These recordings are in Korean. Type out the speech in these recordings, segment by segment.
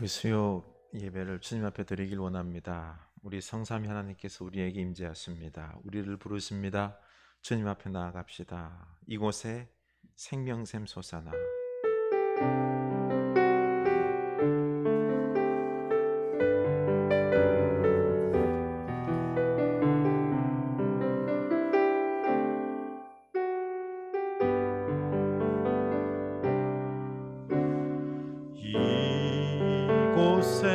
우리 수요 예배를 주님 앞에 드리길 원합니다. 우리 성삼위 하나님께서 우리에게 임재하십니다. 우리를 부르십니다. 주님 앞에 나아갑시다. 이곳에 생명샘 솟아나. 이곳에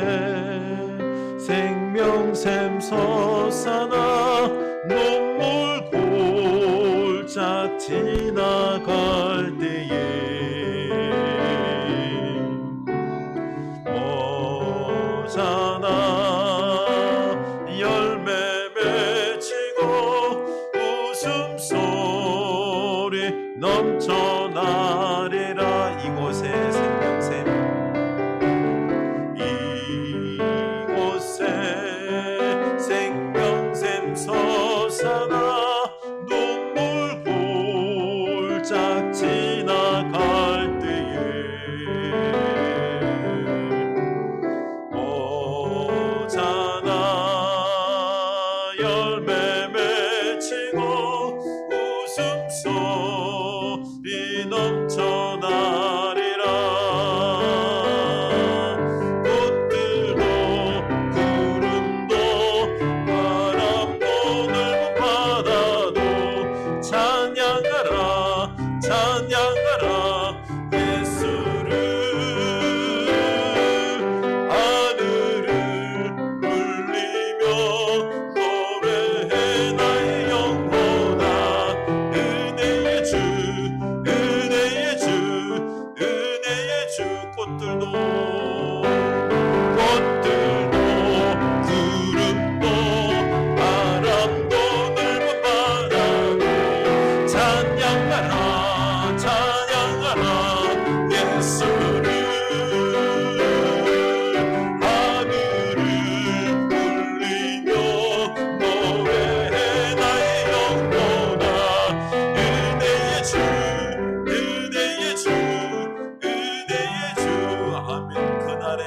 생명샘 솟아나 눈물 골짝 지나갈 때에 오잖아 열매 맺히고 웃음소리 넘쳐나리라. 이곳에 생명샘 생명샘 솟아나 눈물 골짝 지나갈 때에 오잖아 열매 맺히고 웃음소리 넘쳐나리라. 찬양하라 예수를 하늘을 울리며 노래해 나의 영혼아. 은혜의 주 은혜의 주 은혜의 주. 꽃들도 구름도 바람도 넓은 바다도 찬양하라 예수를 하늘을 울리며 노래해 나의 영혼아. 은혜의 주 은혜의 주 은혜의 주. 아멘. 그날에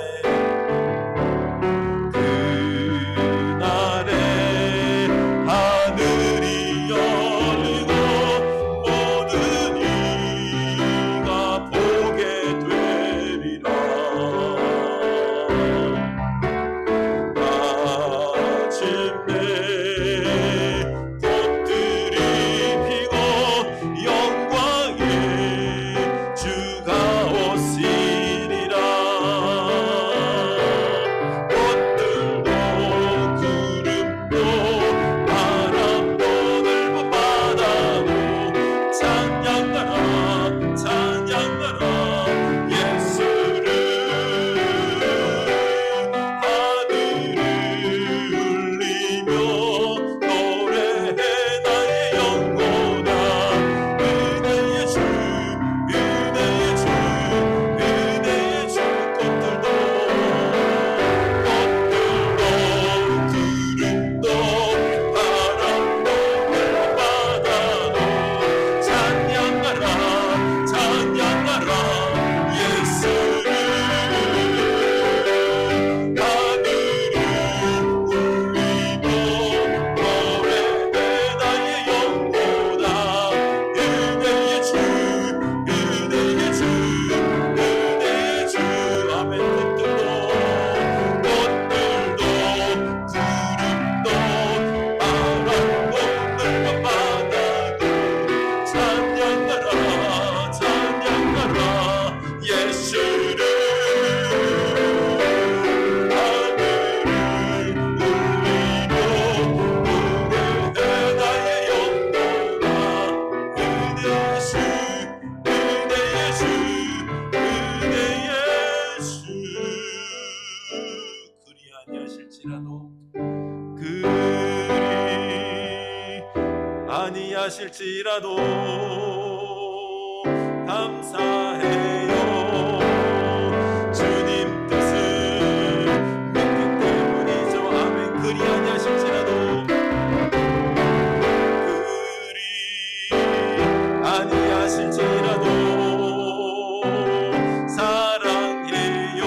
하늘이 열리고 모든 이가 보게 되리라. 마침내 꽃들이 피고 영광의 주가 오시리라. 꽃들도 구름도 바람도 넓은 바다도 찬양하라 예수를 하늘을 울리며 노래해 나의 영혼아. 은혜의 주 은혜의 주 은혜의 주. 꽃들도 구름도 바람도 넓은 바다도 찬양하라 예수를 하늘을 울리며 노래해 나의 영혼아. 은혜의 주 은혜의 주 은혜의 주. 아멘. 꽃들도 구름도 바람도 넓은 바다도 찬양하라 예수를 하늘을 울리며 노래해 나의 영혼아. 은혜의 주 은혜의 주 은혜의 주. 그리 아니하실지라도 감사해요. 주님 뜻을 믿기 때문이죠. 아멘. 그리 아니하실지라도 사랑해요.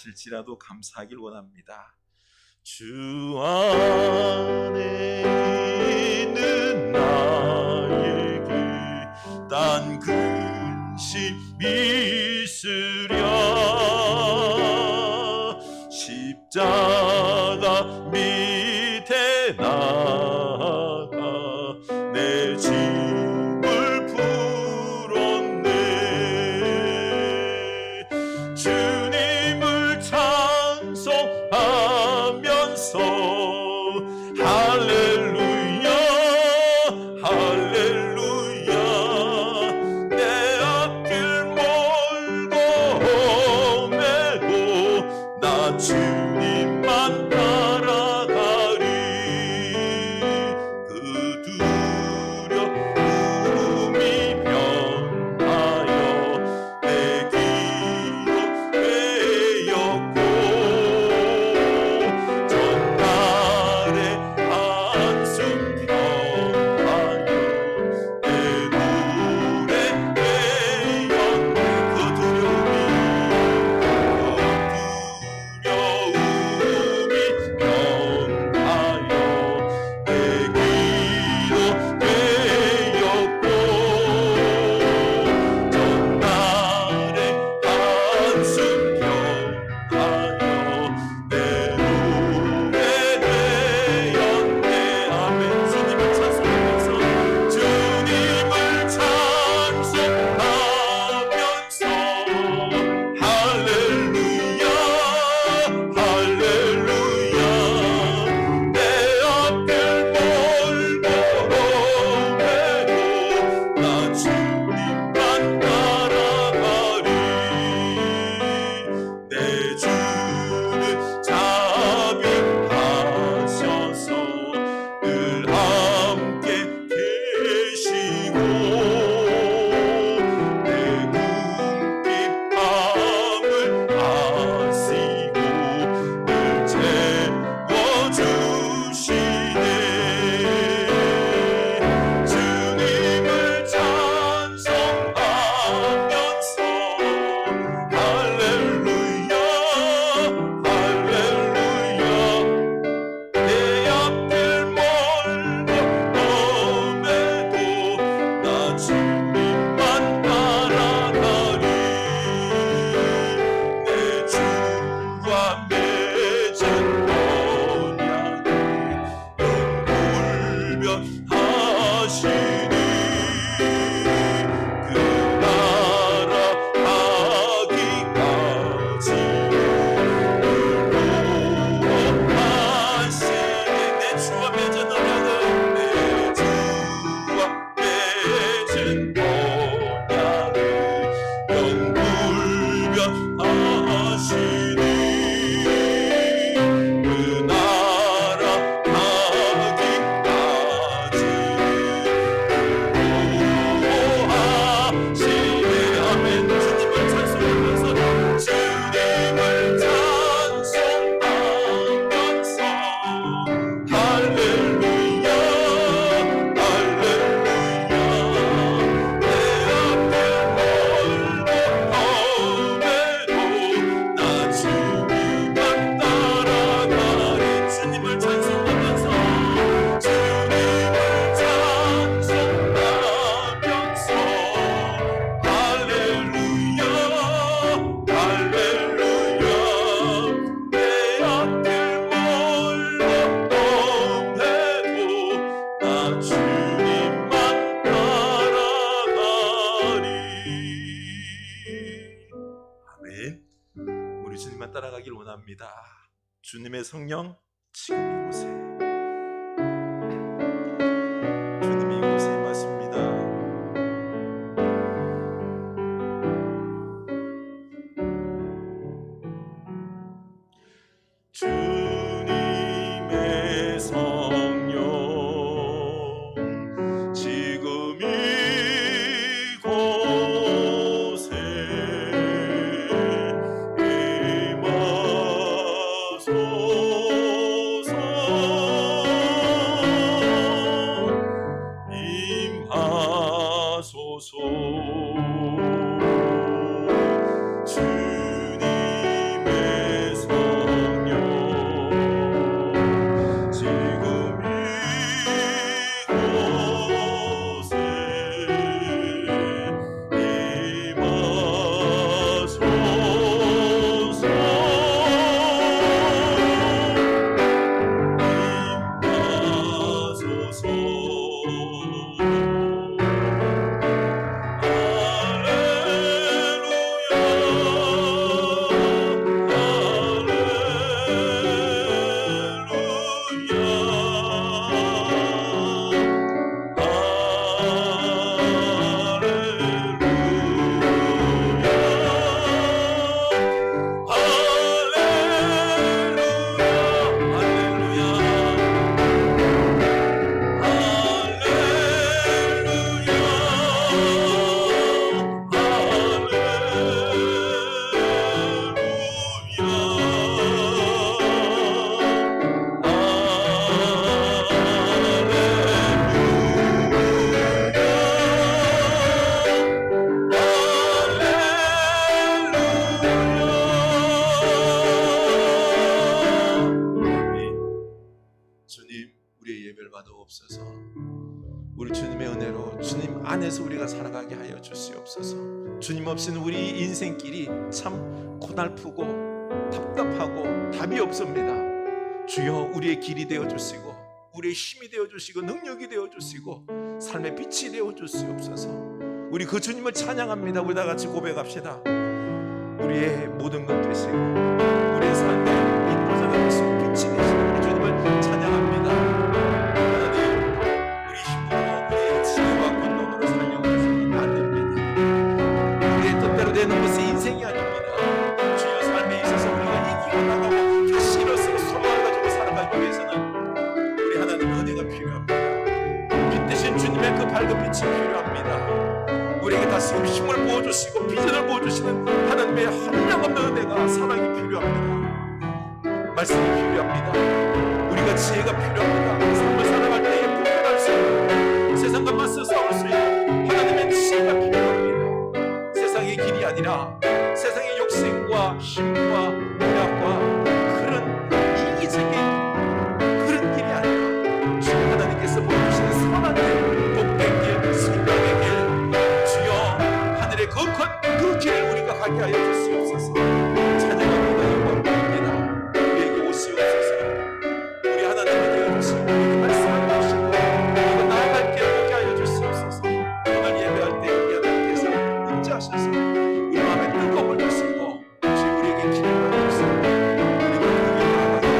하실지라도 감사하길 원합니다. 주 안에 있는 나에게 딴 근심이 있으랴. 십자가 밑에 나가 내 짐을 풀었네. 주님을 찬송하면서 할렐루야 할렐루야. 내 앞길 멀고 험해도 나 주님만 따라가리. 그 두려움이 변하여 내 기억 되었고, 전날의 한숨 평하여 내 노래 되었네. 그 두려움이 변하여 내 기도 되었고, 전날의 한숨 평하여 내 노래 되었네. 아멘. 주님을 찬송하면서 주님을 찬송하면서 할렐루야 할렐루야. 내 앞길 멀고 험해도 나 주님만 따라가리. 내 주는 자비하셔서 늘 함께 계시고, 내 궁핍함을 아시고 늘 채워주시네. 주님을 찬송하면서 할렐루야 할렐루야. 내 앞길 멀고 험해도 나 주님만 따라가리. 내 주와 맺은 언약을 영불변하시니 그 나라 가기까지 하시네. 내 주와 맺은 언약을 내 주와 맺은 언약을 영불변하시니 그 나라 가기까지 하시네. 아멘. 주님을 찬송하면서 주님을 찬송하면서 할렐루야 할렐루야. 내 앞길 멀고 험해도 나 주님만 따라가리. 주님을 찬송하면서 주님을 찬송하면서 할렐루야 할렐루야. 내 앞길 멀고 험해도 나 주님만 따라가리. 아멘. 우리 주님만 따라가길 원합니다. 주님의 성령 지금 이곳에, 주님이 이곳에 임하십니다. 주님의 성령 지금 이곳에 임하소서. 주님, 우리의 예배를 받아옵소서. 우리 주님의 은혜로 주님 안에서 우리가 살아가게 하여 주시옵소서. 주님 없이는 우리 인생길이 참 고달프고 답답하고 답이 없습니다. 주여, 우리의 길이 되어주시고 우리의 힘이 되어주시고 능력이 되어주시고 삶의 빛이 되어주시옵소서. 우리 그 주님을 찬양합니다. 우리 다 같이 고백합시다. 우리의 모든 것 되시고 우리의 삶의 인도자가 되시고 빛이 되시고 우리 주님을 찬양합니다. 하나님, 우리 힘으로 우리의 지혜와 권능으로 살려고 해서는 안 됩니다. 우리의 뜻대로 되는 것이 인생이 아닙니다. 주여, 삶에 있어서 우리가 이기고 나가고 다시 일어서고 소망을 가지고 살아가기 위해서는 우리 하나님의 은혜가 필요합니다. 빛 대신 주님의 그 밝은 빛이 필요합니다. 우리에게 다시금 힘을 부어주시고 비전을 부어주시는 하나님의 한량없는 은혜가, 사랑이 필요합니다. 말씀이 필요합니다. 우리가 지혜가 필요합니다. 삶을 살아갈 때에 분별할 수 있고 세상과 맞서 싸울 수 있고 하나님의 지혜가 필요합니다. 세상의 길이 아니라 세상의 욕심과 힘과 노력과 그런 이기적인 그런 길이 아니라 주 하나님께서 보여주시는 선한 길, 복된 길, 생명의 길, 하늘의 거룩한 그 길을 우리가 가게 하여 주시옵소서. 찬양합니다. 영광입니다. 우리에게 오시옵소서. 우리 하나님이 되어주시고 우리에게 말씀을 주시고 우리가 나아갈 길을 보게 하여 주시옵소서. 오늘 예배할 때 우리 하나님께서 임재하셔서 우리 마음에 뜨거움을 주시고 주님 우리에게 기름을 주시고 우리가 그에게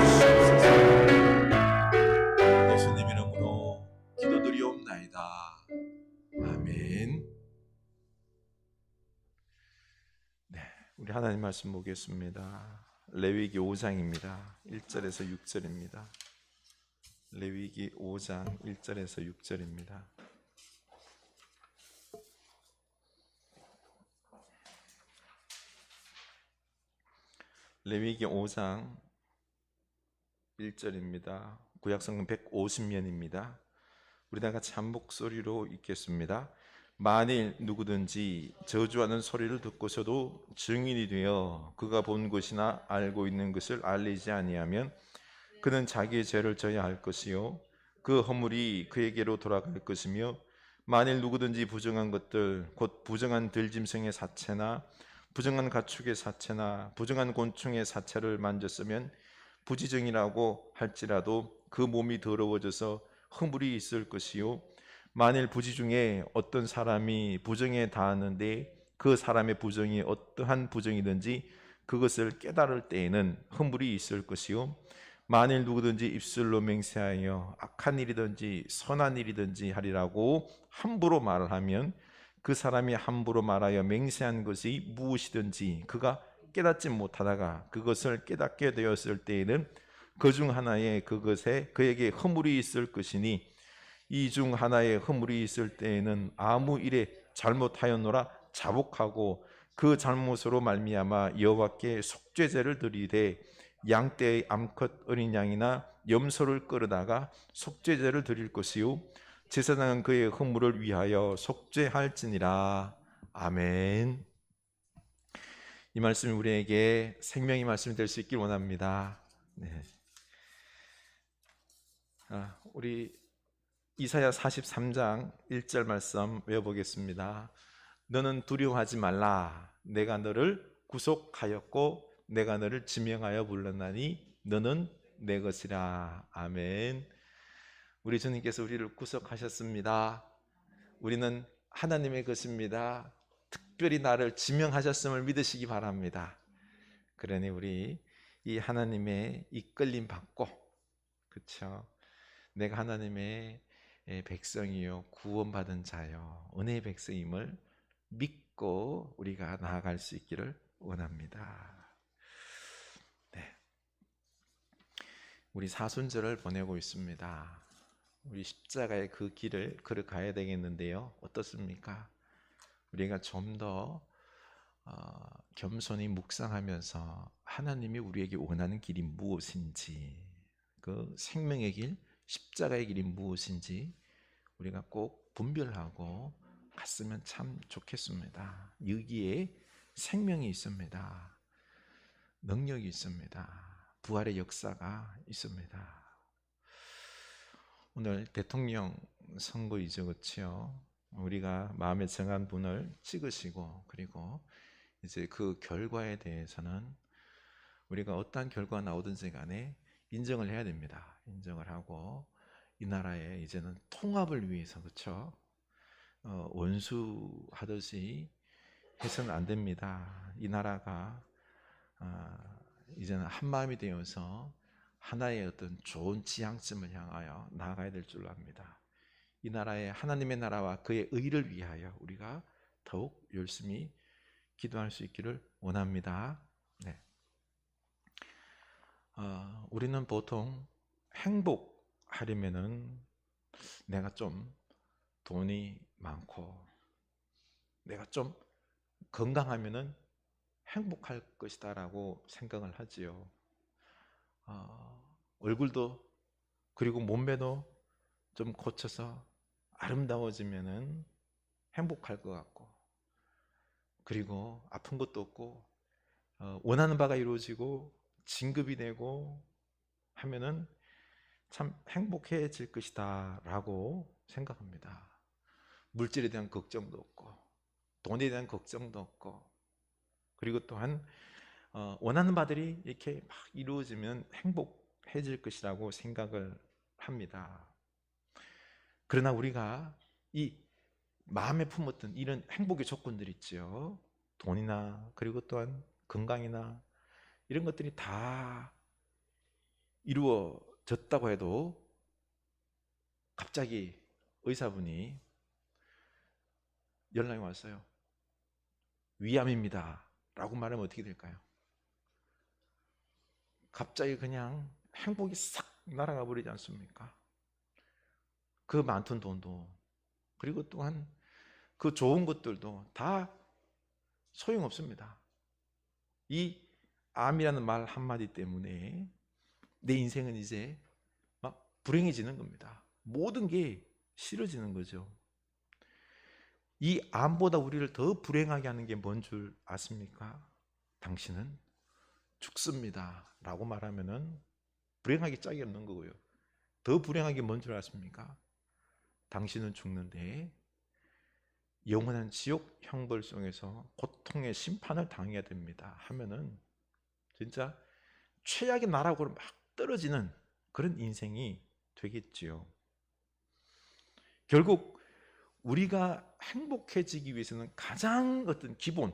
주시옵소서. 예수님 이름으로 기도드리옵나이다. 아멘. 우리 하나님 말씀 보겠습니다. 레위기 5장입니다. 1절에서 6절입니다. 레위기 5장 1절에서 6절입니다. 레위기 5장 1절입니다. 구약성경 150면입니다. 우리 다 같이 한 목소리로 읽겠습니다. 만일 누구든지 저주하는 소리를 듣고서도 증인이 되어 그가 본 것이나 알고 있는 것을 알리지 아니하면 그는 자기의 죄를 져야 할 것이요 그 허물이 그에게로 돌아갈 것이며 만일 누구든지 부정한 것들 곧 부정한 들짐승의 사체나 부정한 가축의 사체나 부정한 곤충의 사체를 만졌으면 부지정이라고 할지라도 그 몸이 더러워져서 허물이 있을 것이요 만일 부지 중에 어떤 사람이 부정에 닿았는데 그 사람의 부정이 어떠한 부정이든지 그것을 깨달을 때에는 허물이 있을 것이요 만일 누구든지 입술로 맹세하여 악한 일이든지 선한 일이든지 하리라고 함부로 말을 하면 그 사람이 함부로 말하여 맹세한 것이 무엇이든지 그가 깨닫지 못하다가 그것을 깨닫게 되었을 때에는 그 중 하나에 그것에 그에게 허물이 있을 것이니 이 중 하나에 허물이 있을 때에는 아무 일에 잘못하였노라 자복하고 그 잘못으로 말미암아 여호와께 속죄제를 드리되 양떼의 암컷 어린 양이나 염소를 끌어다가 속죄제를 드릴 것이요 제사장은 그의 허물을 위하여 속죄할지니라. 아멘. 이 말씀이 우리에게 생명의 말씀이 될 수 있길 원합니다. 네. 우리 이사야 43장 1절 말씀 외워보겠습니다. 너는 두려워하지 말라. 내가 너를 구속하였고 내가 너를 지명하여 불렀나니 너는 내 것이라. 아멘. 우리 주님께서 우리를 구속하셨습니다. 우리는 하나님의 것입니다. 특별히 나를 지명하셨음을 믿으시기 바랍니다. 그러니 우리 이 하나님의 이끌림 받고, 그렇죠? 내가 하나님의 백성이요 구원받은 자요 은혜의 백성임을 믿고 우리가 나아갈 수 있기를 원합니다. 네. 우리 사순절을 보내고 있습니다. 우리 십자가의 그 길을 걸어가야 되겠는데요, 어떻습니까? 우리가 좀 더 겸손히 묵상하면서 하나님이 우리에게 원하는 길이 무엇인지, 그 생명의 길, 십자가의 길이 무엇인지 우리가 꼭 분별하고 갔으면 참 좋겠습니다. 여기에 생명이 있습니다. 능력이 있습니다. 부활의 역사가 있습니다. 오늘 대통령 선거이죠, 그렇죠? 우리가 마음에 정한 분을 찍으시고, 그리고 이제 그 결과에 대해서는 우리가 어떠한 결과가 나오든지 간에 인정을 해야 됩니다. 인정을 하고 이 나라의 이제는 통합을 위해서, 그렇죠? 원수하듯이 해서는 안 됩니다. 이 나라가 이제는 한 마음이 되어서 하나의 어떤 좋은 지향점을 향하여 나아가야 될 줄로 압니다. 이 나라의 하나님의 나라와 그의 의를 위하여 우리가 더욱 열심히 기도할 수 있기를 원합니다. 네. 우리는 보통 행복하려면은 내가 좀 돈이 많고 내가 좀 건강하면은 행복할 것이다라고 생각을 하지요. 얼굴도 그리고 몸매도 좀 고쳐서 아름다워지면은 행복할 것 같고, 그리고 아픈 것도 없고 원하는 바가 이루어지고 진급이 되고 하면은 참 행복해질 것이다 라고 생각합니다. 물질에 대한 걱정도 없고 돈에 대한 걱정도 없고, 그리고 또한 원하는 바들이 이렇게 막 이루어지면 행복해질 것이라고 생각을 합니다. 그러나 우리가 이 마음에 품었던 이런 행복의 조건들 있죠. 돈이나 그리고 또한 건강이나 이런 것들이 다 이루어졌다고 해도 갑자기 의사분이 연락이 왔어요. 위암입니다 라고 말하면 어떻게 될까요? 갑자기 그냥 행복이 싹 날아가 버리지 않습니까? 그 많던 돈도, 그리고 또한 그 좋은 것들도 다 소용없습니다. 이 암이라는 말 한마디 때문에 내 인생은 이제 막 불행해지는 겁니다. 모든 게 싫어지는 거죠. 이 암보다 우리를 더 불행하게 하는 게 뭔 줄 아십니까? 당신은 죽습니다 라고 말하면은 불행하기 짝이 없는 거고요. 더 불행하게 뭔 줄 아십니까? 당신은 죽는데 영원한 지옥 형벌 속에서 고통의 심판을 당해야 됩니다 하면은 진짜 최악의 나락으로 막 떨어지는 그런 인생이 되겠지요. 결국 우리가 행복해지기 위해서는 가장 어떤 기본이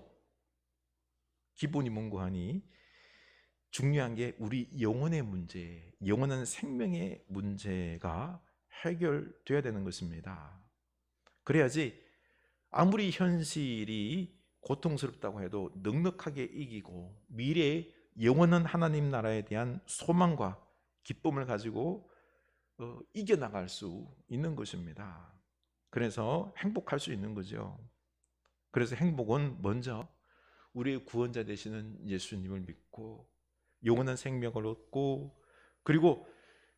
뭔고 하니 중요한 게 우리 영혼의 문제, 영원한 생명의 문제가 해결돼야 되는 것입니다. 그래야지 아무리 현실이 고통스럽다고 해도 넉넉하게 이기고 미래의 영원한 하나님 나라에 대한 소망과 기쁨을 가지고 이겨나갈 수 있는 것입니다. 그래서 행복할 수 있는 거죠. 그래서 행복은 먼저 우리의 구원자 되시는 예수님을 믿고 영원한 생명을 얻고, 그리고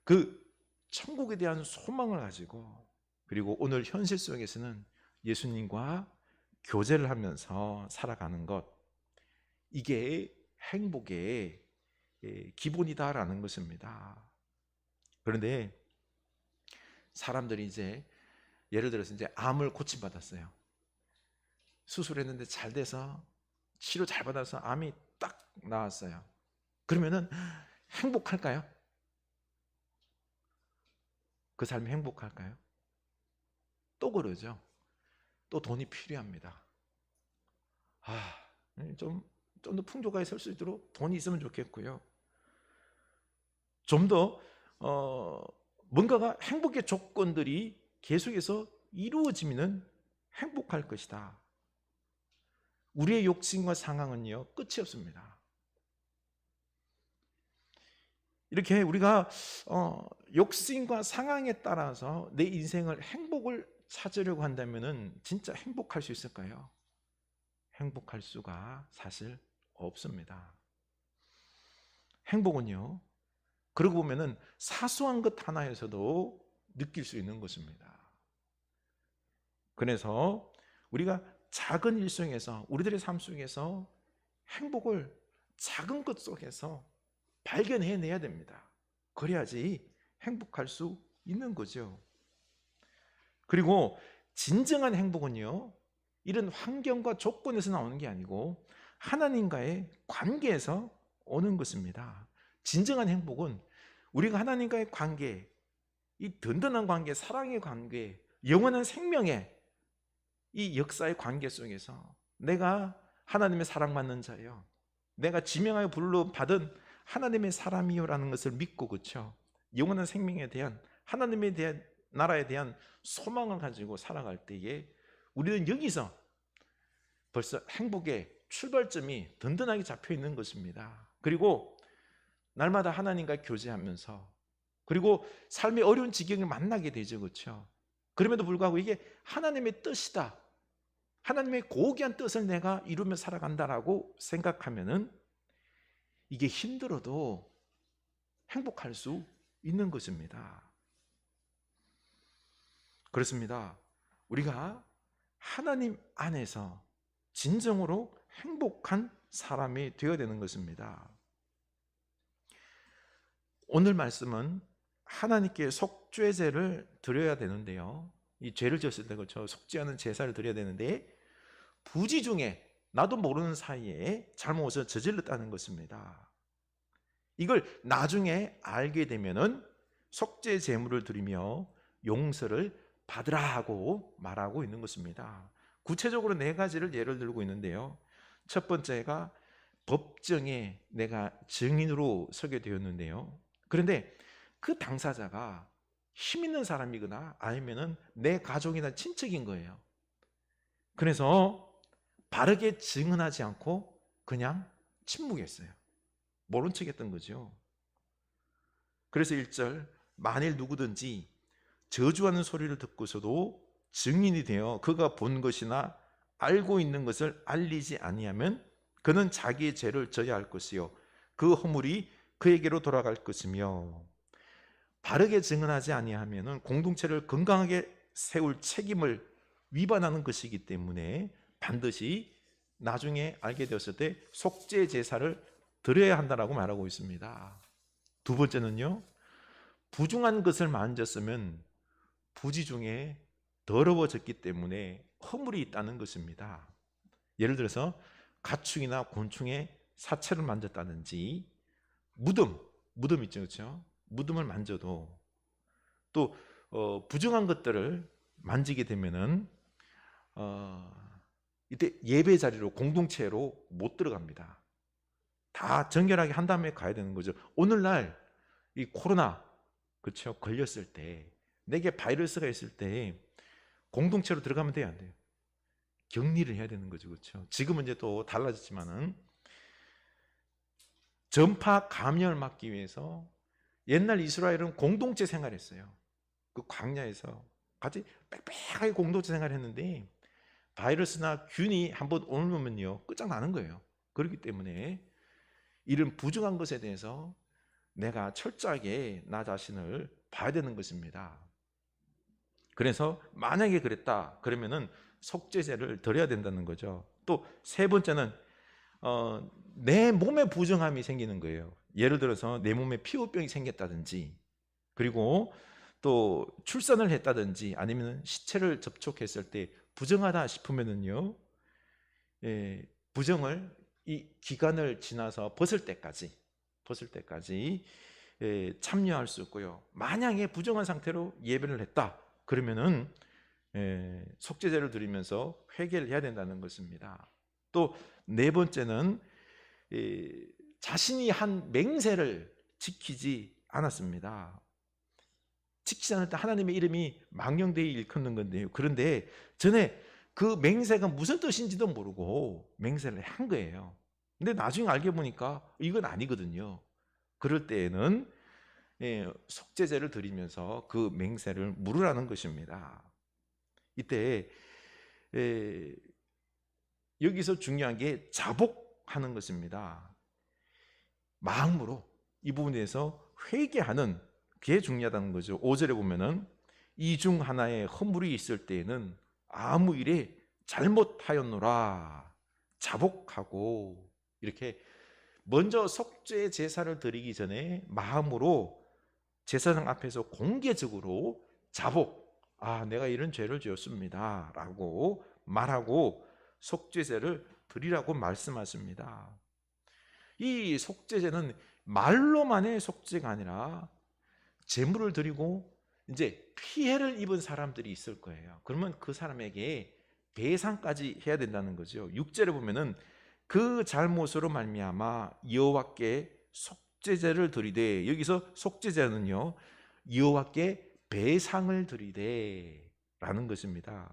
그 천국에 대한 소망을 가지고, 그리고 오늘 현실 속에서는 예수님과 교제를 하면서 살아가는 것, 이게 행복의 기본이다라는 것입니다. 그런데 사람들이 이제 예를 들어서 이제 암을 고침받았어요. 수술했는데 잘 돼서 치료 잘 받아서 암이 딱 나왔어요. 그러면은 행복할까요? 그 삶이 행복할까요? 또 그러죠. 또 돈이 필요합니다. 좀 더 풍족하게 살 수 있도록 돈이 있으면 좋겠고요. 좀 더 뭔가가 행복의 조건들이 계속해서 이루어지면 행복할 것이다. 우리의 욕심과 상황은요 끝이 없습니다. 이렇게 우리가 욕심과 상황에 따라서 내 인생을 행복을 찾으려고 한다면은 진짜 행복할 수 있을까요? 행복할 수가 사실 없습니다. 행복은요, 그러고 보면은 사소한 것 하나에서도 느낄 수 있는 것입니다. 그래서 우리가 작은 일상에서, 우리들의 삶 속에서 행복을 작은 것 속에서 발견해내야 됩니다. 그래야지 행복할 수 있는 거죠. 그리고 진정한 행복은요, 이런 환경과 조건에서 나오는 게 아니고 하나님과의 관계에서 오는 것입니다. 진정한 행복은 우리가 하나님과의 관계, 이 든든한 관계, 사랑의 관계, 영원한 생명의 이 역사의 관계 속에서 내가 하나님의 사랑받는 자요, 내가 지명하여 불러 받은 하나님의 사람이요라는 것을 믿고, 그렇죠? 영원한 생명에 대한, 하나님에 대한, 나라에 대한 소망을 가지고 살아갈 때에 우리는 여기서 벌써 행복의 출발점이 든든하게 잡혀 있는 것입니다. 그리고 날마다 하나님과 교제하면서, 그리고 삶의 어려운 지경을 만나게 되죠, 그렇죠? 그럼에도 불구하고 이게 하나님의 뜻이다, 하나님의 고귀한 뜻을 내가 이루며 살아간다라고 생각하면은 이게 힘들어도 행복할 수 있는 것입니다. 그렇습니다. 우리가 하나님 안에서 진정으로 행복한 사람이 되어야 되는 것입니다. 오늘 말씀은 하나님께 속죄제를 드려야 되는데요, 이 죄를 지었을 때, 그렇죠, 속죄하는 제사를 드려야 되는데 부지 중에 나도 모르는 사이에 잘못을 저질렀다는 것입니다. 이걸 나중에 알게 되면은 속죄 제물을 드리며 용서를 받으라 하고 말하고 있는 것입니다. 구체적으로 네 가지를 예를 들고 있는데요, 첫 번째가 법정에 내가 증인으로 서게 되었는데요, 그런데 그 당사자가 힘 있는 사람이거나 아니면은 내 가족이나 친척인 거예요. 그래서 바르게 증언하지 않고 그냥 침묵했어요. 모른 척 했던 거죠. 그래서 1절, 만일 누구든지 저주하는 소리를 듣고서도 증인이 되어 그가 본 것이나 알고 있는 것을 알리지 아니하면 그는 자기의 죄를 져야 할 것이요 그 허물이 그에게로 돌아갈 것이며, 바르게 증언하지 아니하면 공동체를 건강하게 세울 책임을 위반하는 것이기 때문에 반드시 나중에 알게 되었을 때 속죄 제사를 드려야 한다라고 말하고 있습니다. 두 번째는요, 부중한 것을 만졌으면 부지 중에 더러워졌기 때문에 허물이 있다는 것입니다. 예를 들어서 가축이나 곤충의 사체를 만졌다든지, 무덤 있죠, 그렇죠? 무덤을 만져도, 또 부정한 것들을 만지게 되면은 이때 예배 자리로, 공동체로 못 들어갑니다. 다 정결하게 한 다음에 가야 되는 거죠. 오늘날 이 코로나, 그렇죠, 걸렸을 때, 내게 바이러스가 있을 때 공동체로 들어가면 돼요, 안 돼요? 격리를 해야 되는 거죠, 그렇죠? 지금은 이제 또 달라졌지만은 전파 감염을 막기 위해서 옛날 이스라엘은 공동체 생활했어요. 그 광야에서 같이 빽빽하게 공동체 생활했는데 바이러스나 균이 한번 오면요 끝장나는 거예요. 그렇기 때문에 이런 부정한 것에 대해서 내가 철저하게 나 자신을 봐야 되는 것입니다. 그래서 만약에 그랬다 그러면은 속죄제를 드려야 된다는 거죠. 또 세 번째는 내 몸에 부정함이 생기는 거예요. 예를 들어서 내 몸에 피부병이 생겼다든지, 그리고 또 출산을 했다든지, 아니면 시체를 접촉했을 때 부정하다 싶으면은요, 부정을 이 기간을 지나서 벗을 때까지 참여할 수 있고요. 만약에 부정한 상태로 예배를 했다 그러면은 속죄제를 드리면서 회개를 해야 된다는 것입니다. 또 네 번째는 자신이 한 맹세를 지키지 않았습니다. 지키지 않을 때 하나님의 이름이 망령되이 일컫는 건데요, 그런데 전에 그 맹세가 무슨 뜻인지도 모르고 맹세를 한 거예요. 근데 나중에 알게 보니까 이건 아니거든요. 그럴 때에는 속죄제를 드리면서 그 맹세를 물으라는 것입니다. 이때 여기서 중요한 게 자복하는 것입니다. 마음으로 이 부분에 대해서 회개하는 게 중요하다는 거죠. 5절에 보면은 이 중 하나에 허물이 있을 때에는 아무 일에 잘못하였노라 자복하고, 이렇게 먼저 속죄 제사를 드리기 전에 마음으로 제사장 앞에서 공개적으로 자복, 내가 이런 죄를 지었습니다 라고 말하고 속죄제를 드리라고 말씀하십니다. 이 속죄제는 말로만의 속죄가 아니라 제물을 드리고 이제 피해를 입은 사람들이 있을 거예요. 그러면 그 사람에게 배상까지 해야 된다는 거죠. 6절에 보면은 그 잘못으로 말미암아 여호와께 속죄제를 드리되, 여기서 속죄제는요 여호와께 배상을 드리되라는 것입니다.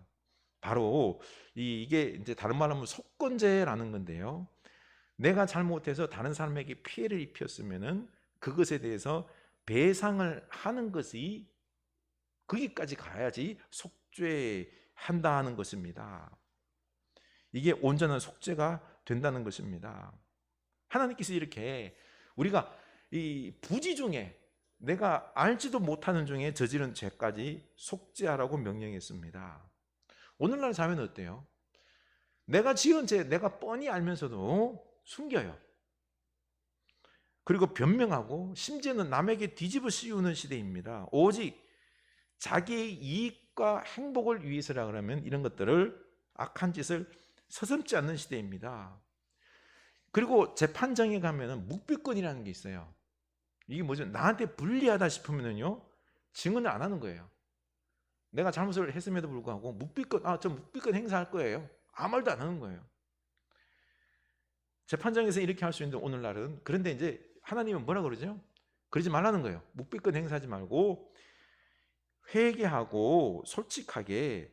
바로 이게 이제 다른 말로 하면 속건제라는 건데요. 내가 잘못해서 다른 사람에게 피해를 입혔으면은 그것에 대해서 배상을 하는 것이, 거기까지 가야지 속죄한다는 것입니다. 이게 온전한 속죄가 된다는 것입니다. 하나님께서 이렇게 우리가 이 부지 중에, 내가 알지도 못하는 중에 저지른 죄까지 속죄하라고 명령했습니다. 오늘날 사회는 어때요? 내가 지은 죄 내가 뻔히 알면서도 숨겨요. 그리고 변명하고 심지어는 남에게 뒤집어 씌우는 시대입니다. 오직 자기의 이익과 행복을 위해서라 그러면 이런 것들을, 악한 짓을 서슴지 않는 시대입니다. 그리고 재판정에 가면은 묵비권이라는 게 있어요. 이게 뭐죠? 나한테 불리하다 싶으면은요 증언을 안 하는 거예요. 내가 잘못을 했음에도 불구하고 묵비권, 저 묵비권 행사할 거예요. 아무 말도 안 하는 거예요. 재판장에서 이렇게 할 수 있는데 오늘날은. 그런데 이제 하나님은 뭐라 그러죠? 그러지 말라는 거예요. 묵비권 행사하지 말고 회개하고 솔직하게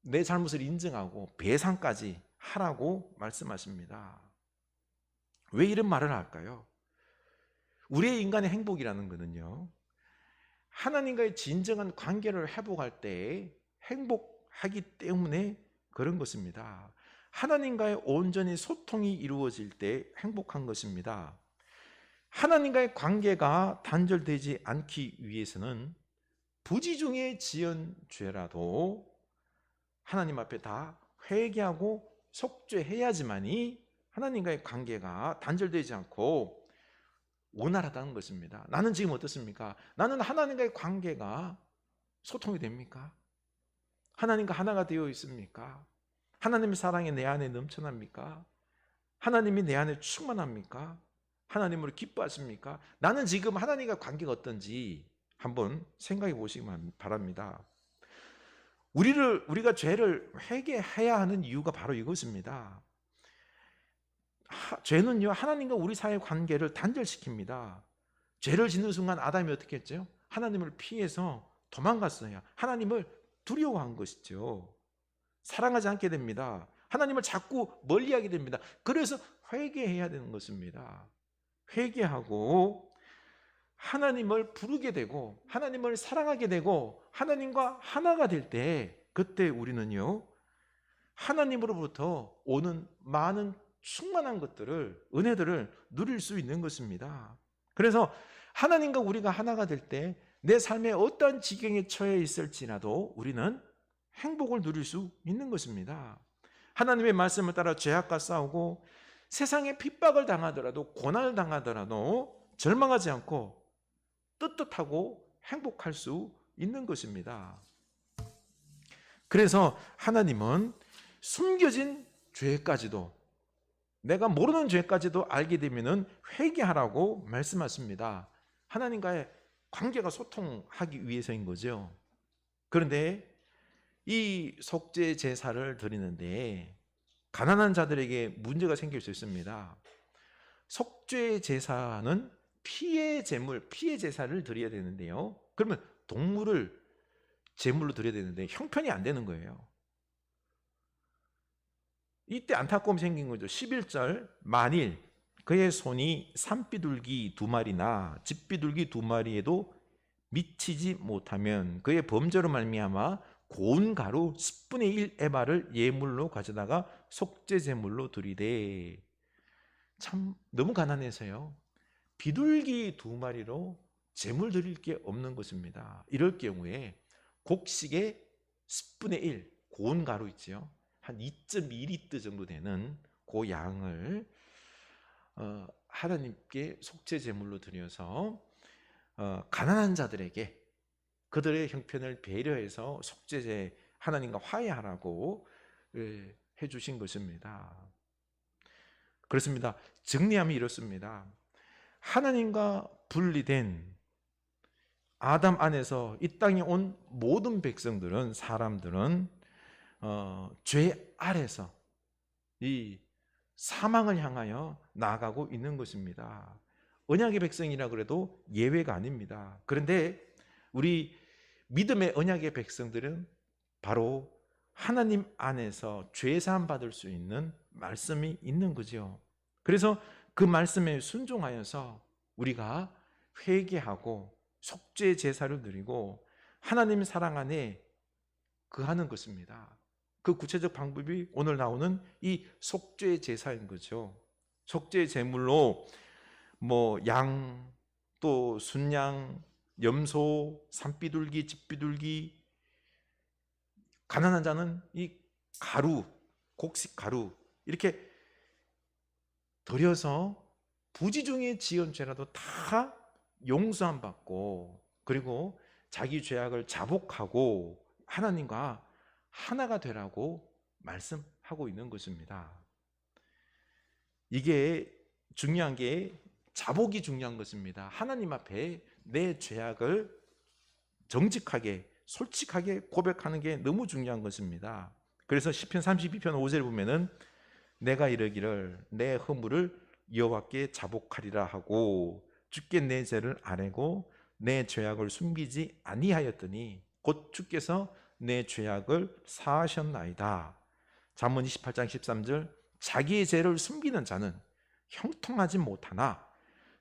내 잘못을 인정하고 배상까지 하라고 말씀하십니다. 왜 이런 말을 할까요? 우리의 인간의 행복이라는 것은요 하나님과의 진정한 관계를 회복할 때 행복하기 때문에 그런 것입니다. 하나님과의 온전히 소통이 이루어질 때 행복한 것입니다. 하나님과의 관계가 단절되지 않기 위해서는 부지 중에 지은 죄라도 하나님 앞에 다 회개하고 속죄해야지만이 하나님과의 관계가 단절되지 않고 원활하다는 것입니다. 나는 지금 어떻습니까? 나는 하나님과의 관계가 소통이 됩니까? 하나님과 하나가 되어 있습니까? 하나님의 사랑이 내 안에 넘쳐납니까? 하나님이 내 안에 충만합니까? 하나님으로 기뻐하십니까? 나는 지금 하나님과 관계가 어떤지 한번 생각해 보시기 바랍니다. 우리가 죄를 회개해야 하는 이유가 바로 이것입니다. 죄는요 하나님과 우리 사이의 관계를 단절시킵니다. 죄를 짓는 순간 아담이 어떻게 했죠? 하나님을 피해서 도망갔어요. 하나님을 두려워한 것이죠. 사랑하지 않게 됩니다. 하나님을 자꾸 멀리하게 됩니다. 그래서 회개해야 되는 것입니다. 회개하고 하나님을 부르게 되고 하나님을 사랑하게 되고 하나님과 하나가 될 때, 그때 우리는요 하나님으로부터 오는 많은 충만한 것들을, 은혜들을 누릴 수 있는 것입니다. 그래서 하나님과 우리가 하나가 될 때 내 삶에 어떤 지경에 처해 있을지라도 우리는 행복을 누릴 수 있는 것입니다. 하나님의 말씀을 따라 죄악과 싸우고 세상에 핍박을 당하더라도, 고난을 당하더라도 절망하지 않고 떳떳하고 행복할 수 있는 것입니다. 그래서 하나님은 숨겨진 죄까지도, 내가 모르는 죄까지도 알게 되면 회개하라고 말씀하십니다. 하나님과의 관계가 소통하기 위해서인 거죠. 그런데 이 속죄 제사를 드리는데 가난한 자들에게 문제가 생길 수 있습니다. 속죄 제사는 피의 제물, 피의 제사를 드려야 되는데요. 그러면 동물을 제물로 드려야 되는데 형편이 안 되는 거예요. 이때 안타까움이 생긴 거죠. 11절, 만일 그의 손이 산비둘기 2마리나 집비둘기 2마리에도 미치지 못하면 그의 범죄로 말미암아 고운 가루 10분의 1 에바를 예물로 가져다가 속죄 제물로 드리되. 참 너무 가난해서요 비둘기 2마리로 제물 드릴 게 없는 것입니다. 이럴 경우에 곡식의 10분의 1 고운 가루 있죠, 한 2.2리터 정도 되는 그 양을 하나님께 속죄 제물로 드려서 가난한 자들에게 그들의 형편을 배려해서 속죄제 하나님과 화해하라고 해주신 것입니다. 그렇습니다. 정리하면 이렇습니다. 하나님과 분리된 아담 안에서 이 땅에 온 모든 백성들은, 사람들은 죄 아래서 이 사망을 향하여 나아가고 있는 것입니다. 언약의 백성이라 그래도 예외가 아닙니다. 그런데 우리 믿음의 언약의 백성들은 바로 하나님 안에서 죄 사함 받을 수 있는 말씀이 있는 거죠. 그래서 그 말씀에 순종하여서 우리가 회개하고 속죄 제사를 드리고 하나님 사랑 안에 거하는 것입니다. 그 구체적 방법이 오늘 나오는 이 속죄 제사인 거죠. 속죄 제물로 양, 또 순양, 염소, 산비둘기, 집비둘기, 가난한 자는 이 가루, 곡식 가루 이렇게 드려서 부지 중에 지은 죄라도 다 용서함 받고, 그리고 자기 죄악을 자복하고 하나님과 하나가 되라고 말씀하고 있는 것입니다. 이게 중요한 게 자복이 중요한 것입니다. 하나님 앞에 내 죄악을 정직하게 솔직하게 고백하는 게 너무 중요한 것입니다. 그래서 시편 32편 5절에 보면은 내가 이르기를 내 허물을 여호와께 자복하리라 하고 주께 내 죄를 아뢰고 내 죄악을 숨기지 아니하였더니 곧 주께서 내 죄악을 사하셨나이다. 잠언 28장 13절 자기의 죄를 숨기는 자는 형통하지 못하나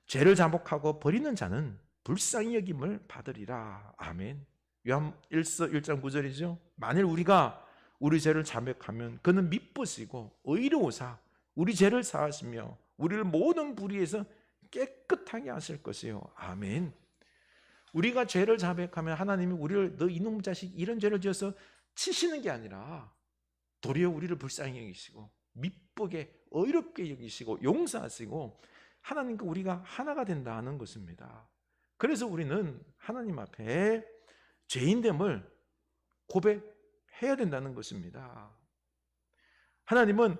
죄를 자복하고 버리는 자는 불쌍히 여김을 받으리라. 아멘. 요한 1장 9절이죠. 만일 우리가 우리 죄를 자백하면 그는 미쁘시고 의로우사 우리 죄를 사하시며 우리를 모든 불의에서 깨끗하게 하실 것이요. 아멘. 우리가 죄를 자백하면 하나님이 우리를 너 이놈 자식 이런 죄를 지어서 치시는 게 아니라 도리어 우리를 불쌍히 여기시고 미쁘게 의롭게 여기시고 용서하시고 하나님과 우리가 하나가 된다는 것입니다. 그래서 우리는 하나님 앞에 죄인됨을 고백해야 된다는 것입니다. 하나님은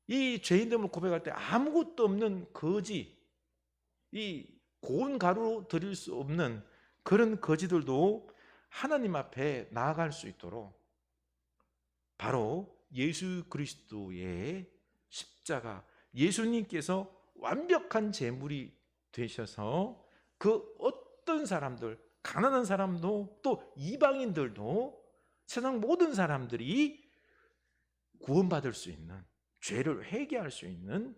이 죄인됨을 고백할 때 아무것도 없는 거지, 이 고운 가루로 드릴 수 없는 그런 거지들도 하나님 앞에 나아갈 수 있도록 바로 예수 그리스도의 십자가, 예수님께서 완벽한 제물이 되셔서 그 어떤 사람들, 가난한 사람도 또 이방인들도 세상 모든 사람들이 구원받을 수 있는, 죄를 회개할 수 있는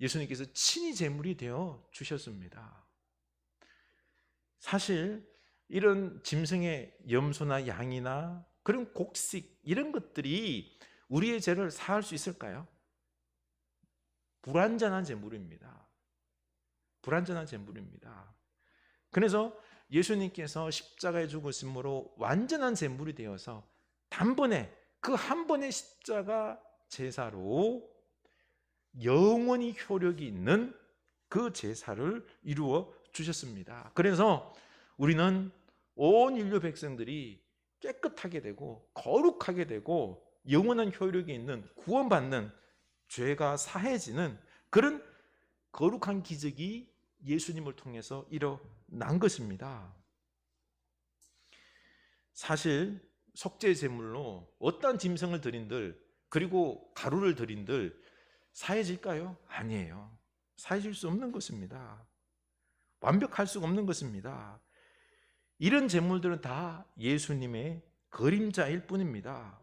예수님께서 친히 제물이 되어 주셨습니다. 사실 이런 짐승의 염소나 양이나 그런 곡식 이런 것들이 우리의 죄를 사할 수 있을까요? 불완전한 제물입니다. 불완전한 제물입니다. 그래서 예수님께서 십자가에 죽으심으로 완전한 제물이 되어서 단번에 그 한 번의 십자가 제사로 영원히 효력이 있는 그 제사를 이루어 주셨습니다. 그래서 우리는 온 인류 백성들이 깨끗하게 되고 거룩하게 되고 영원한 효력이 있는 구원받는, 죄가 사해지는 그런 거룩한 기적이 예수님을 통해서 일어난 것입니다. 사실 속죄 제물로 어떤 짐승을 드린들 그리고 가루를 드린들 사해질까요? 아니에요. 사해질 수 없는 것입니다. 완벽할 수가 없는 것입니다. 이런 제물들은 다 예수님의 그림자일 뿐입니다.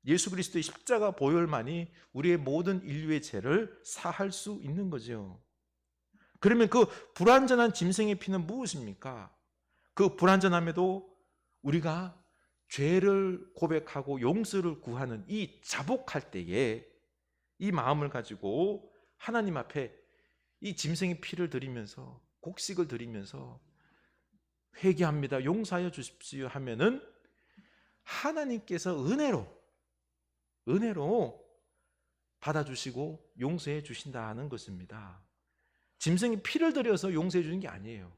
예수 그리스도의 십자가 보혈만이 우리의 모든 인류의 죄를 사할 수 있는 거죠. 그러면 그 불완전한 짐승의 피는 무엇입니까? 그 불완전함에도 우리가 죄를 고백하고 용서를 구하는 이 자복할 때에 이 마음을 가지고 하나님 앞에 이 짐승의 피를 드리면서, 곡식을 드리면서 회개합니다, 용서하여 주십시오 하면은 하나님께서 은혜로 받아주시고 용서해 주신다는 것입니다. 짐승이 피를 들여서 용서해 주는 게 아니에요.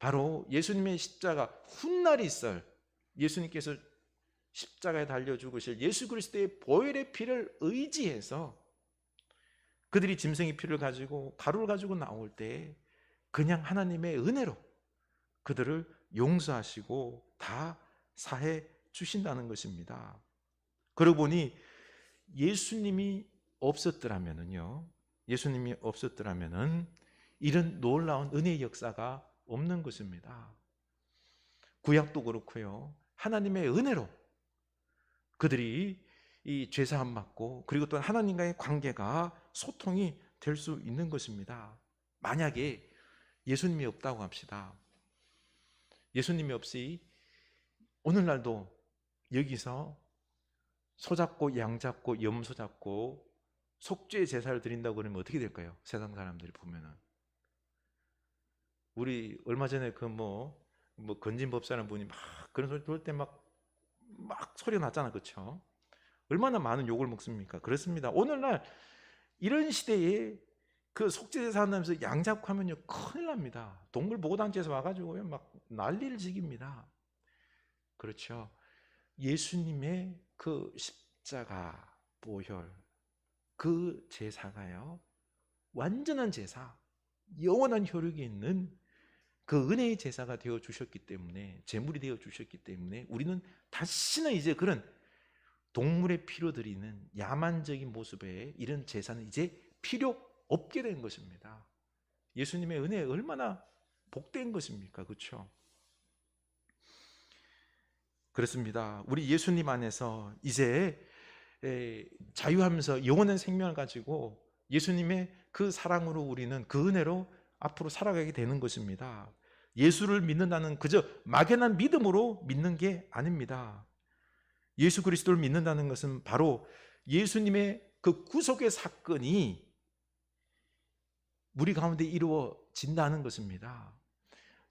바로 예수님의 십자가 훗날이 있을 예수님께서 십자가에 달려 죽으실 예수 그리스도의 보혈의 피를 의지해서 그들이 짐승의 피를 가지고 가루를 가지고 나올 때 그냥 하나님의 은혜로 그들을 용서하시고 다 사해 주신다는 것입니다. 그러고 보니 예수님이 없었더라면은요, 예수님이 없었더라면은 이런 놀라운 은혜의 역사가 없는 것입니다. 구약도 그렇고요, 하나님의 은혜로 그들이 이 죄사함 받고 그리고 또 하나님과의 관계가 소통이 될 수 있는 것입니다. 만약에 예수님이 없다고 합시다. 예수님이 없이 오늘날도 여기서 소 잡고 양 잡고 염소 잡고 속죄 제사를 드린다고 그러면 어떻게 될까요? 세상 사람들이 보면은. 우리 얼마 전에 그 뭐 건진법사라는 분이 막 그런 소리 들을 때 막 소리가 났잖아, 그렇죠? 얼마나 많은 욕을 먹습니까? 그렇습니다. 오늘날 이런 시대에 그 속죄제사 한다면서 양 잡고 하면요 큰일 납니다. 동물보호단체에서 와가지고요 막 난리를 지깁니다. 그렇죠. 예수님의 그 십자가 보혈 그 제사가요 완전한 제사, 영원한 효력이 있는 그 은혜의 제사가 되어 주셨기 때문에, 제물이 되어 주셨기 때문에 우리는 다시는 이제 그런 동물의 피로 드리는 야만적인 모습의 이런 제사는 이제 필요 없게 된 것입니다. 예수님의 은혜 얼마나 복된 것입니까? 그렇죠? 그렇습니다. 우리 예수님 안에서 이제 자유하면서 영원한 생명을 가지고 예수님의 그 사랑으로 우리는 그 은혜로 앞으로 살아가게 되는 것입니다. 예수를 믿는다는 그저 막연한 믿음으로 믿는 게 아닙니다. 예수 그리스도를 믿는다는 것은 바로 예수님의 그 구속의 사건이 우리 가운데 이루어진다는 것입니다.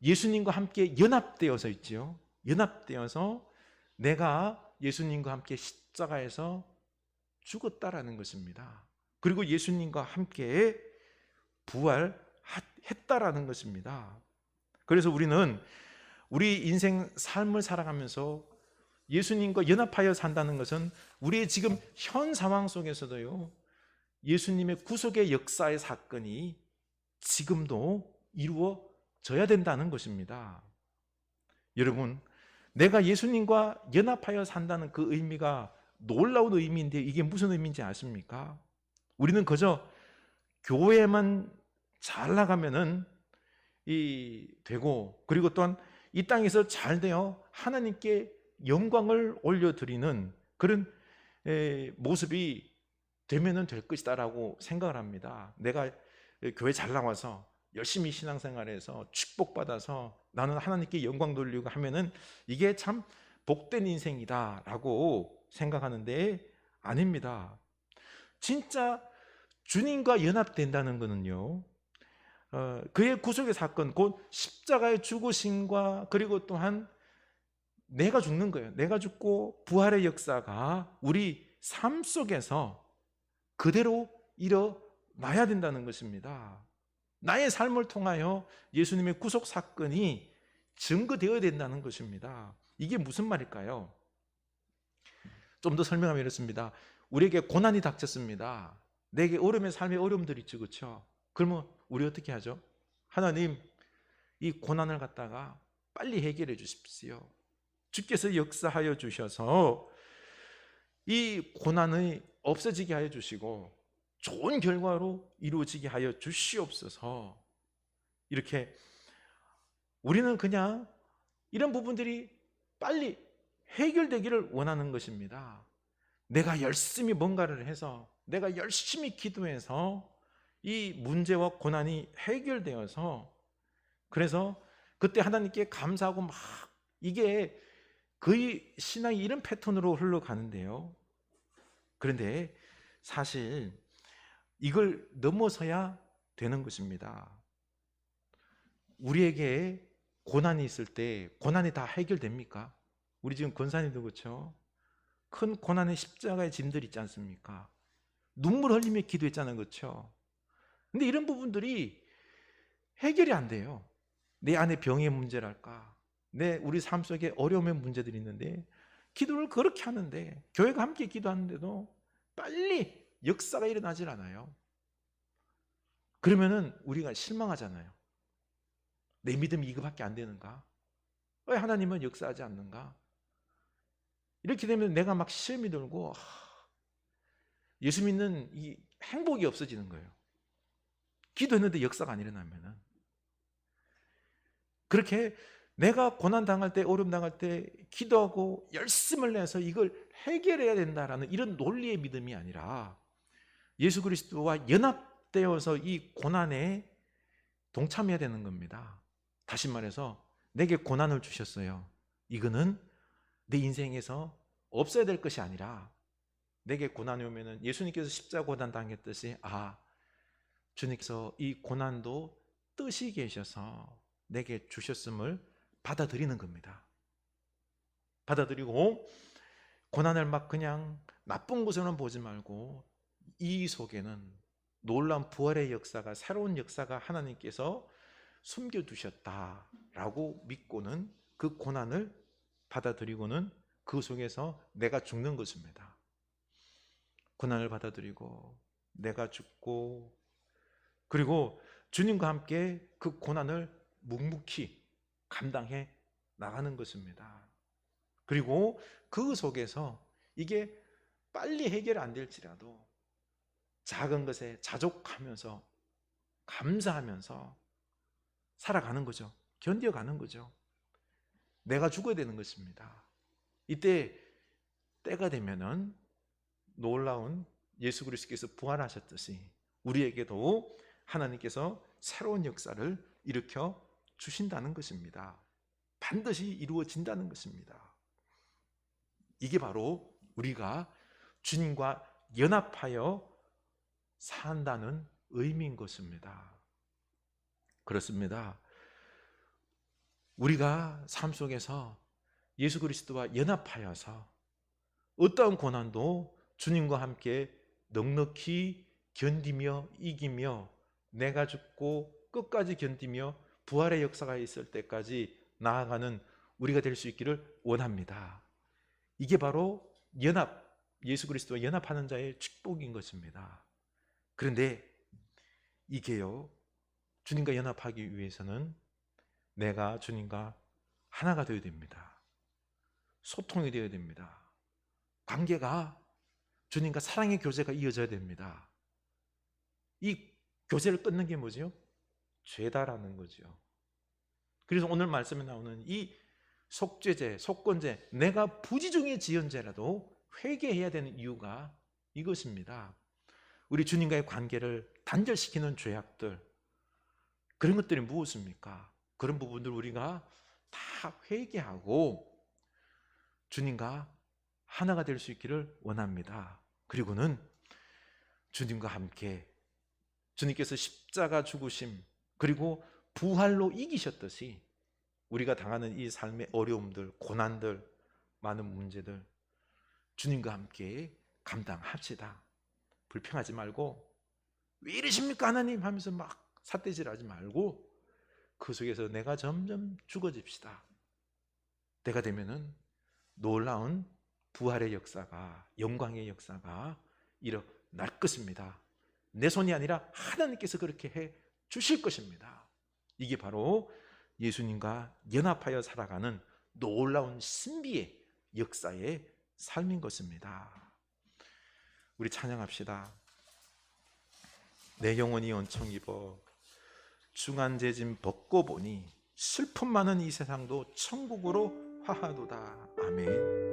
예수님과 함께 연합되어서 있지요. 연합되어서 내가 예수님과 함께 십자가에서 죽었다라는 것입니다. 그리고 예수님과 함께 부활했다라는 것입니다. 그래서 우리는 우리 인생 삶을 살아가면서 예수님과 연합하여 산다는 것은 우리의 지금 현 상황 속에서도요 예수님의 구속의 역사의 사건이 지금도 이루어져야 된다는 것입니다. 여러분, 내가 예수님과 연합하여 산다는 그 의미가 놀라운 의미인데 이게 무슨 의미인지 아십니까? 우리는 그저 교회만 잘 나가면은 되고 그리고 또한 이 땅에서 잘 되어 하나님께 영광을 올려드리는 그런 모습이 되면은 될 것이다라고 생각을 합니다. 내가 교회 잘 나와서 열심히 신앙생활해서 축복받아서 나는 하나님께 영광 돌리고 하면은 이게 참 복된 인생이다라고 생각하는데 아닙니다. 진짜 주님과 연합된다는 것은요 그의 구속의 사건 곧 십자가의 죽으심과 그리고 또한 내가 죽는 거예요. 내가 죽고 부활의 역사가 우리 삶 속에서 그대로 일어나야 된다는 것입니다. 나의 삶을 통하여 예수님의 구속 사건이 증거되어야 된다는 것입니다. 이게 무슨 말일까요? 좀 더 설명하면 이렇습니다. 우리에게 고난이 닥쳤습니다. 내게 어려움의 삶의 어려움들이 있죠, 그렇죠? 그러면 우리 어떻게 하죠? 하나님, 이 고난을 갖다가 빨리 해결해 주십시오. 주께서 역사하여 주셔서 이 고난이 없어지게 하여 주시고 좋은 결과로 이루어지게 하여 주시옵소서. 이렇게 우리는 그냥 이런 부분들이 빨리 해결되기를 원하는 것입니다. 내가 열심히 뭔가를 해서 내가 열심히 기도해서 이 문제와 고난이 해결되어서 그래서 그때 하나님께 감사하고 막 이게 거의 신앙이 이런 패턴으로 흘러가는데요. 그런데 사실 이걸 넘어서야 되는 것입니다. 우리에게 고난이 있을 때 고난이 다 해결됩니까? 우리 지금 권사님도 그렇죠? 큰 고난의 십자가의 짐들 있지 않습니까? 눈물 흘리며 기도했잖아요, 그렇죠? 근데 이런 부분들이 해결이 안 돼요. 내 안에 병의 문제랄까, 우리 삶 속에 어려움의 문제들이 있는데 기도를 그렇게 하는데, 교회가 함께 기도하는데도 빨리 역사가 일어나질 않아요. 그러면은 우리가 실망하잖아요. 내 믿음이 이거밖에 안 되는가? 왜 하나님은 역사하지 않는가? 이렇게 되면 내가 막 시험이 들고 예수 믿는 이 행복이 없어지는 거예요. 기도했는데 역사가 안 일어나면은. 그렇게 내가 고난 당할 때, 어려움 당할 때 기도하고 열심을 내서 이걸 해결해야 된다라는 이런 논리의 믿음이 아니라 예수 그리스도와 연합되어서 이 고난에 동참해야 되는 겁니다. 다시 말해서 내게 고난을 주셨어요. 이거는 내 인생에서 없어야 될 것이 아니라, 내게 고난이 오면은 예수님께서 십자가 고난 당했듯이 주님께서 이 고난도 뜻이 계셔서 내게 주셨음을 받아들이는 겁니다. 받아들이고 고난을 막 그냥 나쁜 것으로는 보지 말고 이 속에는 놀라운 부활의 역사가, 새로운 역사가 하나님께서 숨겨두셨다라고 믿고는 그 고난을 받아들이고는 그 속에서 내가 죽는 것입니다. 고난을 받아들이고 내가 죽고, 그리고 주님과 함께 그 고난을 묵묵히 감당해 나가는 것입니다. 그리고 그 속에서 이게 빨리 해결 안 될지라도 작은 것에 자족하면서 감사하면서 살아가는 거죠. 견뎌가는 거죠. 내가 죽어야 되는 것입니다. 이때 때가 되면은 놀라운 예수 그리스도께서 부활하셨듯이 우리에게도 하나님께서 새로운 역사를 일으켜 주신다는 것입니다. 반드시 이루어진다는 것입니다. 이게 바로 우리가 주님과 연합하여 산다는 의미인 것입니다. 그렇습니다. 우리가 삶 속에서 예수 그리스도와 연합하여서 어떠한 고난도 주님과 함께 넉넉히 견디며 이기며 내가 죽고 끝까지 견디며 부활의 역사가 있을 때까지 나아가는 우리가 될 수 있기를 원합니다. 이게 바로 예수 그리스도와 연합하는 자의 축복인 것입니다. 그런데 이게요, 주님과 연합하기 위해서는 내가 주님과 하나가 되어야 됩니다. 소통이 되어야 됩니다. 관계가 주님과 사랑의 교제가 이어져야 됩니다. 이 교제를 끊는 게 뭐죠? 죄다라는 거죠. 그래서 오늘 말씀에 나오는 이 속죄죄, 속건죄, 내가 부지 중에 지은 죄라도 회개해야 되는 이유가 이것입니다. 우리 주님과의 관계를 단절시키는 죄악들, 그런 것들이 무엇입니까? 그런 부분들 우리가 다 회개하고 주님과 하나가 될 수 있기를 원합니다. 그리고는 주님과 함께 주님께서 십자가 죽으심 그리고 부활로 이기셨듯이 우리가 당하는 이 삶의 어려움들, 고난들, 많은 문제들 주님과 함께 감당합시다. 불평하지 말고 왜 이러십니까 하나님 하면서 막 삿대질하지 말고 그 속에서 내가 점점 죽어집시다. 때가 되면은 놀라운 부활의 역사가, 영광의 역사가 일어날 것입니다. 내 손이 아니라 하나님께서 그렇게 해 주실 것입니다. 이게 바로 예수님과 연합하여 살아가는 놀라운 신비의 역사의 삶인 것입니다. 우리 찬양합시다. 내 영혼이 은총 입어 중한재짐 벗고 보니 슬픔 많은 이 세상도 천국으로 화하도다. 아멘.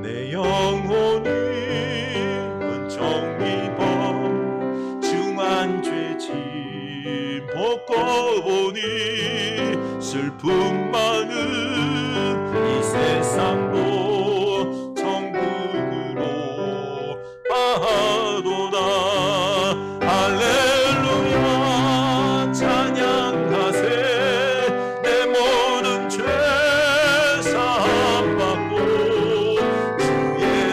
내 영혼이 은총 입어 중한 죄짐 벗고 보니 슬픔 많은 이 세상도 천국으로 화하도다. 할렐루야 찬양하세. 내 모든 죄 사함 받고 주의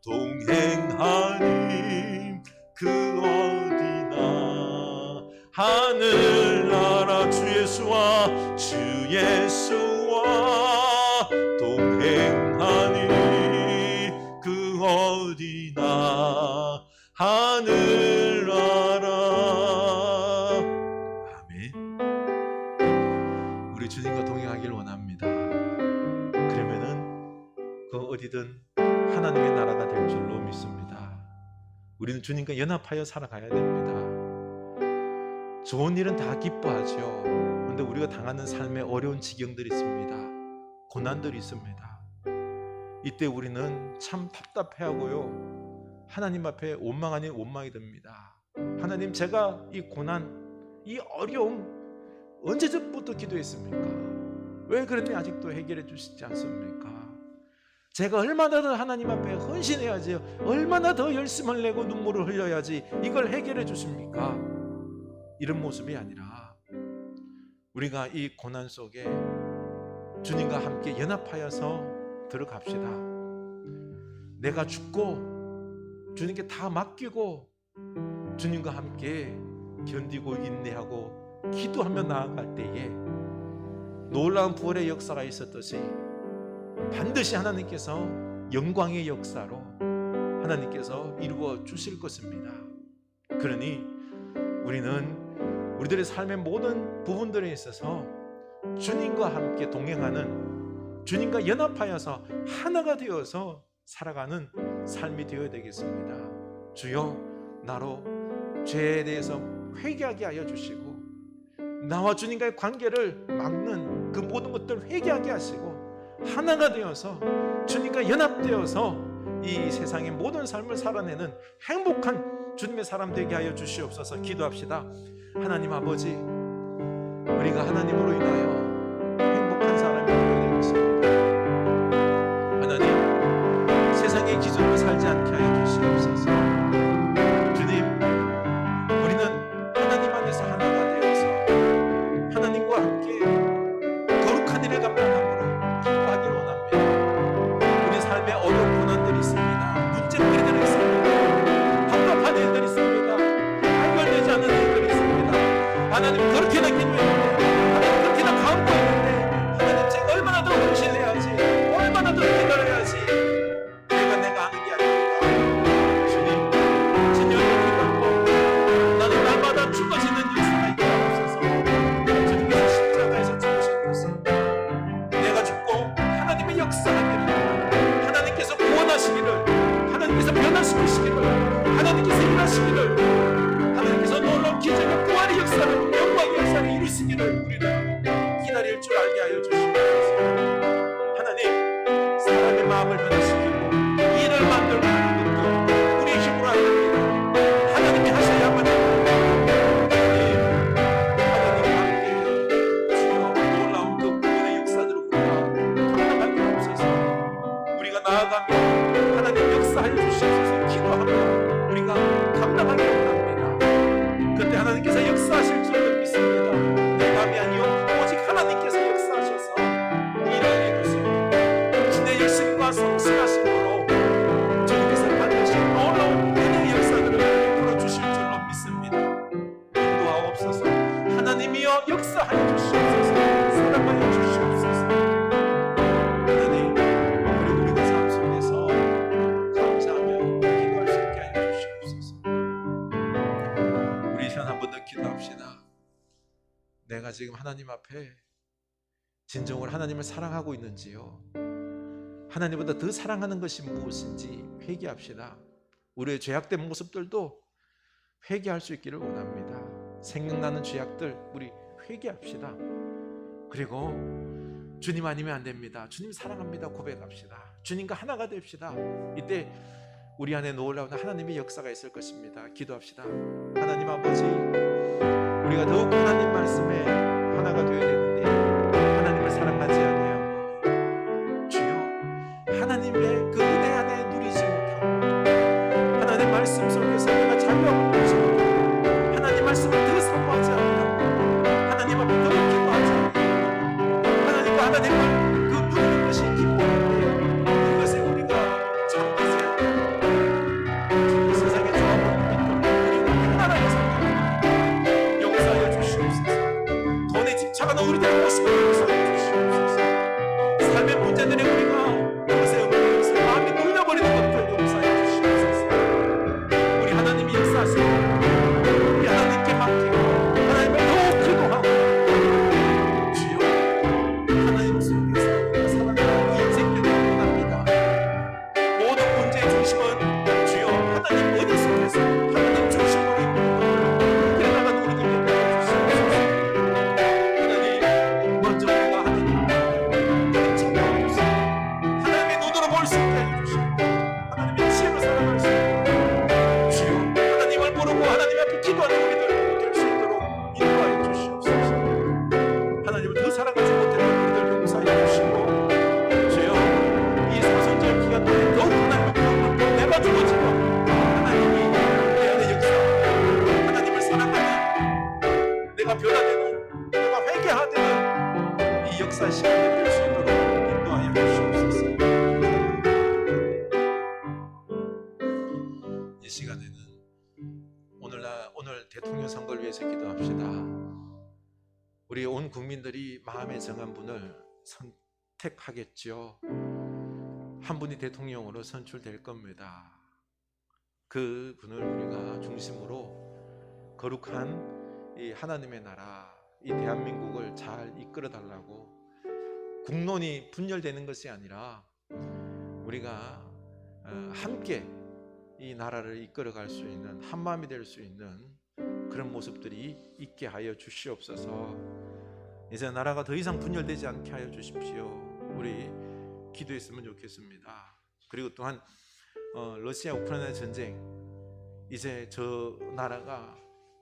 동행하니 그 어디나 하늘나라 주 예수와 주 예수와 동행하니 그 어디나 하늘나라. 아멘. 우리 주님과 동행하길 원합니다. 그러면은 그 어디든 하나님의 나라가 될 줄로 믿습니다. 우리는 주님과 연합하여 살아가야 됩니다. 좋은 일은 다 기뻐하죠. 그런데 우리가 당하는 삶에 어려운 지경들이 있습니다. 고난들이 있습니다. 이때 우리는 참 답답해하고요, 하나님 앞에 원망 아닌 원망이 듭니다. 하나님, 제가 이 고난, 이 어려움 언제부터 기도했습니까? 왜 그런데 아직도 해결해 주시지 않습니까? 제가 얼마나 더 하나님 앞에 헌신해야지, 얼마나 더 열심을 내고 눈물을 흘려야지 이걸 해결해 주십니까? 이런 모습이 아니라 우리가 이 고난 속에 주님과 함께 연합하여서 들어갑시다. 내가 죽고 주님께 다 맡기고 주님과 함께 견디고 인내하고 기도하며 나아갈 때에 놀라운 부활의 역사가 있었듯이 반드시 하나님께서 영광의 역사로 하나님께서 이루어 주실 것입니다. 그러니 우리는 우리들의 삶의 모든 부분들에 있어서 주님과 함께 동행하는, 주님과 연합하여서 하나가 되어서 살아가는 삶이 되어야 되겠습니다. 주여, 나로 죄에 대해서 회개하게 하여 주시고 나와 주님과의 관계를 막는 그 모든 것들을 회개하게 하시고 하나가 되어서 주님과 연합되어서 이 세상의 모든 삶을 살아내는 행복한 주님의 사람 되게 하여 주시옵소서. 기도합시다. 하나님 아버지, 우리가 하나님으로 인하여 행복한 사람이 되어야 되겠습니다. 하나님, 세상의 기준으로 살지 않게 하여 주시옵소서. 주님, 우리는 하나님 안에서 하나가 되어서 하나님과 함께 거룩한 일을 감당함으로 기뻐하기를 원합니다. 우리 삶에 어려운 고난들이 있습니다. 문제들이 있습니다. 답답한 일들이 있습니다. 해결되지 않는 일들이 있습니다. 하나님, 그렇게나 기도했는데, 하나님 그렇게나 간구했는데, 하나님 제가 얼마나 더 헌신해야지, 얼마나 더 기다려야지, 내가 하는 게 아닙니다. 주님, 진열을 기도하고 나는 날마다 죽어지는 역사가 있게 하옵소서. 주님께서 십자가에서 죽으신 것은 내가 죽고 하나님의 역사하기를, 하나님께서 구원하시기를, 하나님께서 변화시키시기를, 하나님께서 일하시기를, 하나님께서 놀라운 기적의 부활의 역사를, 영광의 역사를 이루시기를 우리는 기다릴 줄 알게 하여 주시옵소서. 하나님, 사람의 마음을 변화시키고 일을 만들고 하는 것도 우리의 힘으로 아닙니다. 하나님이 하셔야만 합니다. 하나님과 함께 주여 놀라운 그 구원의 역사들을 우리가 감당하게 하옵소서. 우리가 나아가며 하나님 역사하여 주시옵소서. 기도하며 우리가 감당하기 원합니다. 그때 하나님께서 역사하실 줄로 믿습니다. 내감이 아니요 오직 하나님께서 역사하셔서 일을 이루시고 신의 열심과 성실하심으로 주님께서 반드시 놀라운 은혜의 역사들을 베풀어 주실 줄로 믿습니다. 인도하옵소서. 하나님이여 역사하여 주시옵소서. 사랑하여 주시옵소서. 하나님, 우리가 삶 속에서 감사하며 기도할 수 있게 하여 주시옵소서. 우리 시간 한 번 더 기도합시다. 내가 지금 하나님 앞에 진정으로 하나님을 사랑하고 있는지요? 하나님보다 더 사랑하는 것이 무엇인지 회개합시다. 우리의 죄악된 모습들도 회개할 수 있기를 원합니다. 생각나는 죄악들 우리 회개합시다. 그리고 주님 아니면 안 됩니다. 주님 사랑합니다. 고백합시다. 주님과 하나가 됩시다. 이때 우리 안에 놀라운 하나님의 역사가 있을 것입니다. 기도합시다. 하나님 아버지, 우리가 더욱 하나님 말씀에 하나가 되어야 되는데 하나님을 사랑하지 아니하고 주여 하나님의 그 은혜 안에 누리지 못하고 하나님 말씀 속에서 내가 자유하고 누리지 못하고 하나님 말씀을 더 사모하지 않고 하나님 앞에 더 기도하지 않고 하나님과 하나님을 그 누리는 것이 기쁨인데 그것에 우리가 참되지 않고 중심은 주여 하나님 은혜 속에서 하나님 중심으로 이끌어나가는 우리 되게 하여 주시옵소서. 하나님 먼저 우리가 하나님 찾아오소서. 하나님의 눈으로 볼 수 있게 하여 주시옵소서. 하나님의 지혜로 살아갈 수 있게 주여 하나님을 모르고 하나님 앞에 기도하는 우리들 될 수 있도록 인도하여 주시옵소서. 하나님을 더 사랑하지 못했던 우리들 용서하여 주시고 주여 이 소선절 기간 동안 더욱 하나님을 기억하고 내가 주어지고 하나님이 내 안의 역사 하나님을 사랑하는 내가 변화되는 내가 회개하되는 이 역사 시간이 될 수 있도록 인도하여 주시옵소서. 이 시간에는 오늘 대통령 선거를 위해서 기도합시다. 우리 온 국민들이 마음에 정한 분을 선택하겠죠. 한 분이 대통령으로 선출될 겁니다. 그 분을 우리가 중심으로 거룩한 이 하나님의 나라, 이 대한민국을 잘 이끌어 달라고 국론이 분열되는 것이 아니라 우리가 함께 이 나라를 이끌어갈 수 있는 한마음이 될 수 있는 그런 모습들이 있게 하여 주시옵소서. 이제 나라가 더 이상 분열되지 않게 하여 주십시오. 우리 기도했으면 좋겠습니다. 그리고 또한 러시아 우크라이나 전쟁, 이제 저 나라가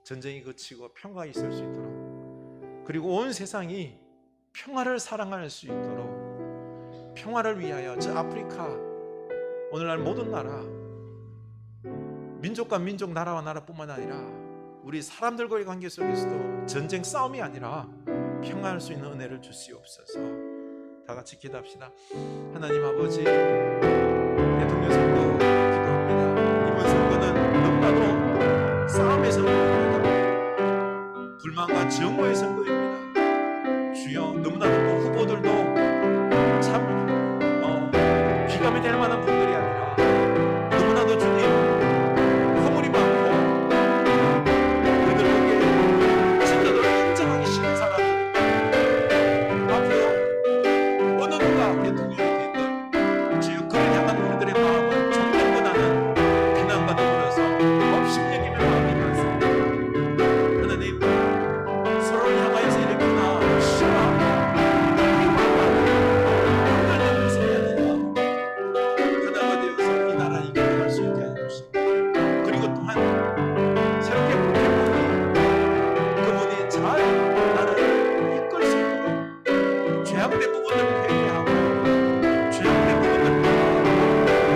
전쟁이 그치고 평화가 있을 수 있도록, 그리고 온 세상이 평화를 사랑할 수 있도록 평화를 위하여 저 아프리카 오늘날 모든 나라, 민족과 민족, 나라와 나라뿐만 아니라 우리 사람들과의 관계 속에서도 전쟁 싸움이 아니라 평화할 수 있는 은혜를 주시옵소서. 다 같이 기도합시다. 하나님 아버지, 대통령 선거 기도합니다. 이번 선거는 너무나도 싸움의 선거입니다. 불만과 증오의 선거입니다. 주여, 너무나도 또 후보들도 참 귀감이 될 만한 분들이 아니라 너무나도 주님 허물이 많고 그들에게 진짜로 인정하기 싫은 사람들입니다. 앞으로 어느 누가 대통령이 되든 주여 그를 향한 우리들의 마음은 존경보다는 비난과 더불어서 업신여김의 마음이 많습니다. 하나님, 서로를 향하여서 일으키나 싫어하고 하나가 되어서 이 나라 이끌어갈 수 있게 해주시고, 그리고 또한 새롭게 뽑힌 그분이 잘 나라를 이끌 수 있도록 죄악된 부분을 회개하고 죄악된 부분을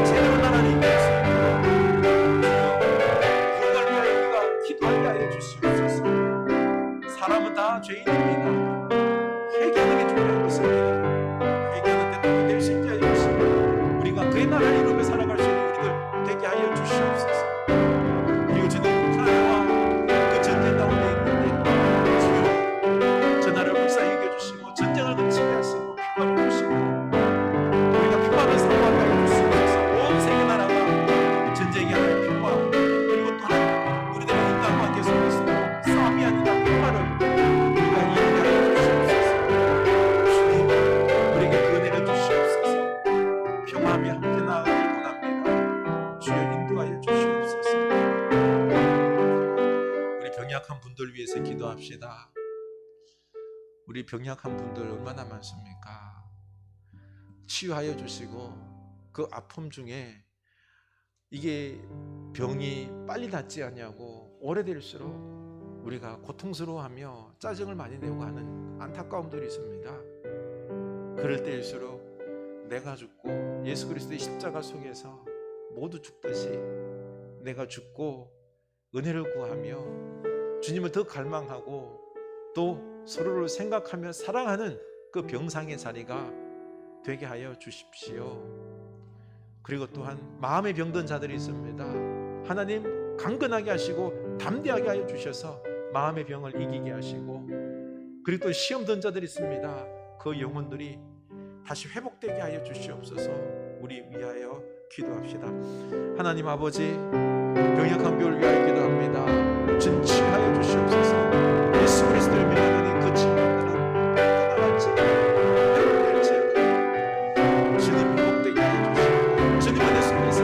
제대로 나라를 이끌 수 있도록 그걸 위하여 우리가 기도하게 하여 주시옵소서. 사람은 다 죄인입니다. 회개하는 게 중요한 것입니다. 회개하는 대통령이 될 수 있게 하여 주시고 우리가 그의 나라를 이루며 살아갈 수 있는 우리들 되게 하여 주시옵소서. 그리고 주님, 우크라이나와 그 전쟁 가운데 있는데 주여 저 나라를 불쌍히 여겨주시고 전쟁을 그치게 하시고 평화를 주시고 우리가 평화를 사모하게 하여 주시옵소서. 온 세계 나라가 전쟁이 아니라 평화, 그리고 또한 우리들의 인간 관계 속에서도 싸움이 아니라 평화를 우리가 이루게 하여 주시옵소서. 주님, 우리에게 그 은혜를 주시옵소서. 평화하며 함께 나아가길 원합니다. 주여 인도하여 주시옵소서. 우리 병약한 분들 위해서 기도합시다. 우리 병약한 분들 얼마나 많습니까? 치유하여 주시고 그 아픔 중에 이게 병이 빨리 낫지 않냐고 오래될수록 우리가 고통스러워하며 짜증을 많이 내고 하는 안타까움들이 있습니다. 그럴 때일수록 내가 죽고 예수 그리스도의 십자가 속에서 모두 죽듯이 내가 죽고 은혜를 구하며 주님을 더 갈망하고 또 서로를 생각하며 사랑하는 그 병상의 자리가 되게 하여 주십시오. 그리고 또한 마음에 병든 자들이 있습니다. 하나님, 강건하게 하시고 담대하게 하여 주셔서 마음의 병을 이기게 하시고, 그리고 또 시험 든 자들이 있습니다. 그 영혼들이 다시 회복되게 하여 주시옵소서. 우리 위하여 기도합시다. 하나님 아버지, 병약한 교회를 위하여 기도합니다. 주님 치유하여 주시옵소서. 예수 그리스도를 믿는 그 친구들은 떠나갈지 회복될지 주님 회복되게 하여 주시고 주님 안에 속에서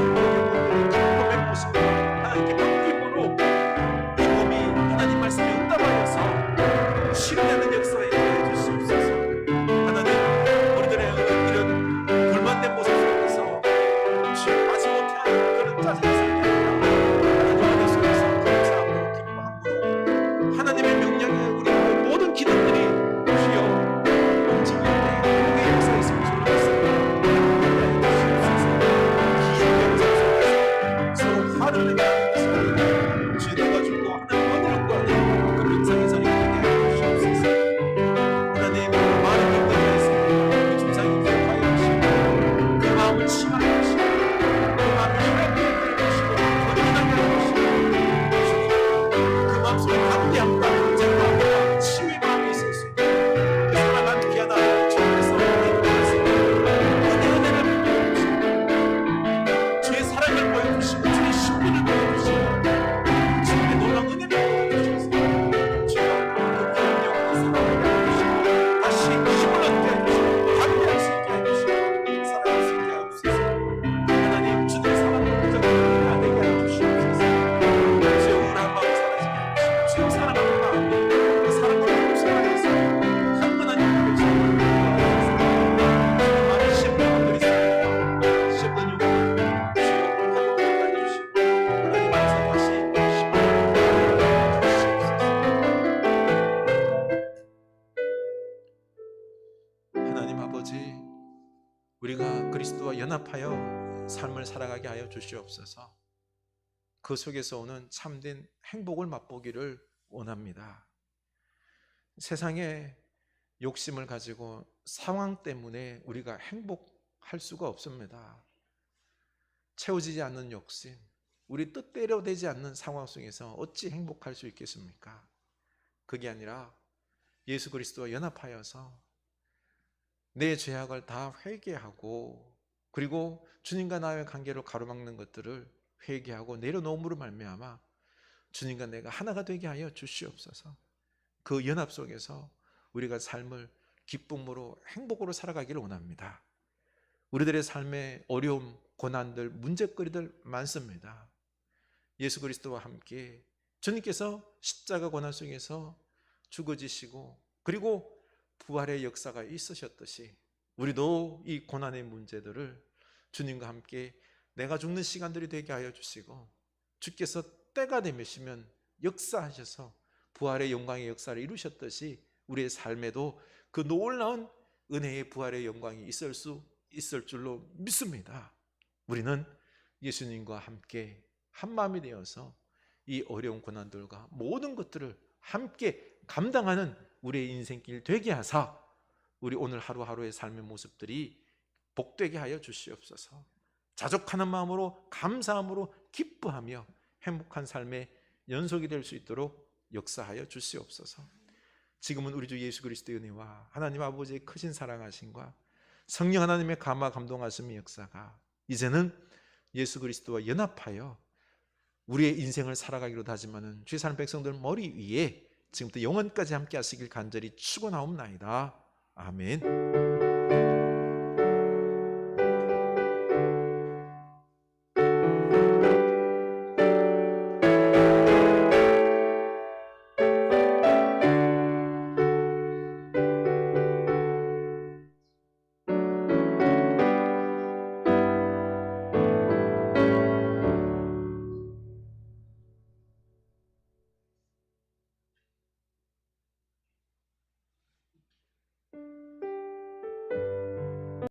짜증이 살게 하나님 안에 속에서 감사함으로 기뻐함으로 하나님의 명령에 우리 모든 기도들이 주여 움직일 때 우리의 역사의 성소를 했습니다. 긴 영상 속에서 서로 화를 내게 하는 것을 죄가 주고 하나님 어디로 구하냐 그 명상의 자리에 있게 하여 주시옵소서. 하나님 많은 병들에 있습니다. 우리 중상이 기억하여 주시고 그 마음을 치하여 주시고 그 마음을 하얗게 해주시고 거듭나게 해주시고 그 마음속에 담대함과 언제나 치유의 마음이 있을 수 있고 그 사랑하는 귀한 아들 주님께서 은혜를 보여주시고 주의 사랑을 보여주시고 주의 신분을 보여주시고 주님의 놀라운 은혜를 보여주셔서 주여 그 귀한 영혼을 사랑하게 해주시고 다시 힘을 얻게 해주시고 담대할 수 있게 해주시고 사랑할 수 있게 하옵소서. 하나님 주님의 사랑을 부정하게 안 되게 해주시옵소서. 주의 우울한 마음 사라지게 해주시고 주의 사랑하는 마음 그 사랑을 흡수하여서 강건한 영혼을 주님을 주님 많은 시험들이 있습니다. 시험된 영혼을 주여 회복하게 해주시고 하나님 안에서 다시 힘을 주시옵소서. 하나님 아버지 우리가 그리스도와 연합하여 삶을 살아가게 하여 주시옵소서. 그 속에서 오는 참된 행복을 맛보기를 원합니다. 세상에 욕심을 가지고 상황 때문에 우리가 행복할 수가 없습니다. 채워지지 않는 욕심, 우리 뜻대로 되지 않는 상황 속에서 어찌 행복할 수 있겠습니까? 그게 아니라 예수 그리스도와 연합하여서 내 죄악을 다 회개하고 그리고 주님과 나의 관계로 가로막는 것들을 회개하고 내려놓음으로 말미암아 주님과 내가 하나가 되게 하여 주시옵소서. 그 연합 속에서 우리가 삶을 기쁨으로 행복으로 살아가기를 원합니다. 우리들의 삶의 어려움, 고난들, 문제거리들 많습니다. 예수 그리스도와 함께 주님께서 십자가 고난 속에서 죽어지시고 그리고 부활의 역사가 있으셨듯이 우리도 이 고난의 문제들을 주님과 함께 내가 죽는 시간들이 되게 하여 주시고 주께서 때가 되시면 역사하셔서 부활의 영광의 역사를 이루셨듯이 우리의 삶에도 그 놀라운 은혜의 부활의 영광이 있을 줄로 믿습니다. 우리는 예수님과 함께 한마음이 되어서 이 어려운 고난들과 모든 것들을 함께 감당하는 우리의 인생길 되게 하사 우리 오늘 하루하루의 삶의 모습들이 복되게 하여 주시옵소서. 자족하는 마음으로 감사함으로 기뻐하며 행복한 삶의 연속이 될 수 있도록 역사하여 주시옵소서. 지금은 우리 주 예수 그리스도의 은혜와 하나님 아버지의 크신 사랑하심과 성령 하나님의 감화 감동하심의 역사가 이제는 예수 그리스도와 연합하여 우리의 인생을 살아가기로 다짐하는 주의 사는 백성들 머리 위에 지금부터 영원까지 함께 하시길 간절히 축원하옵나이다. 아멘.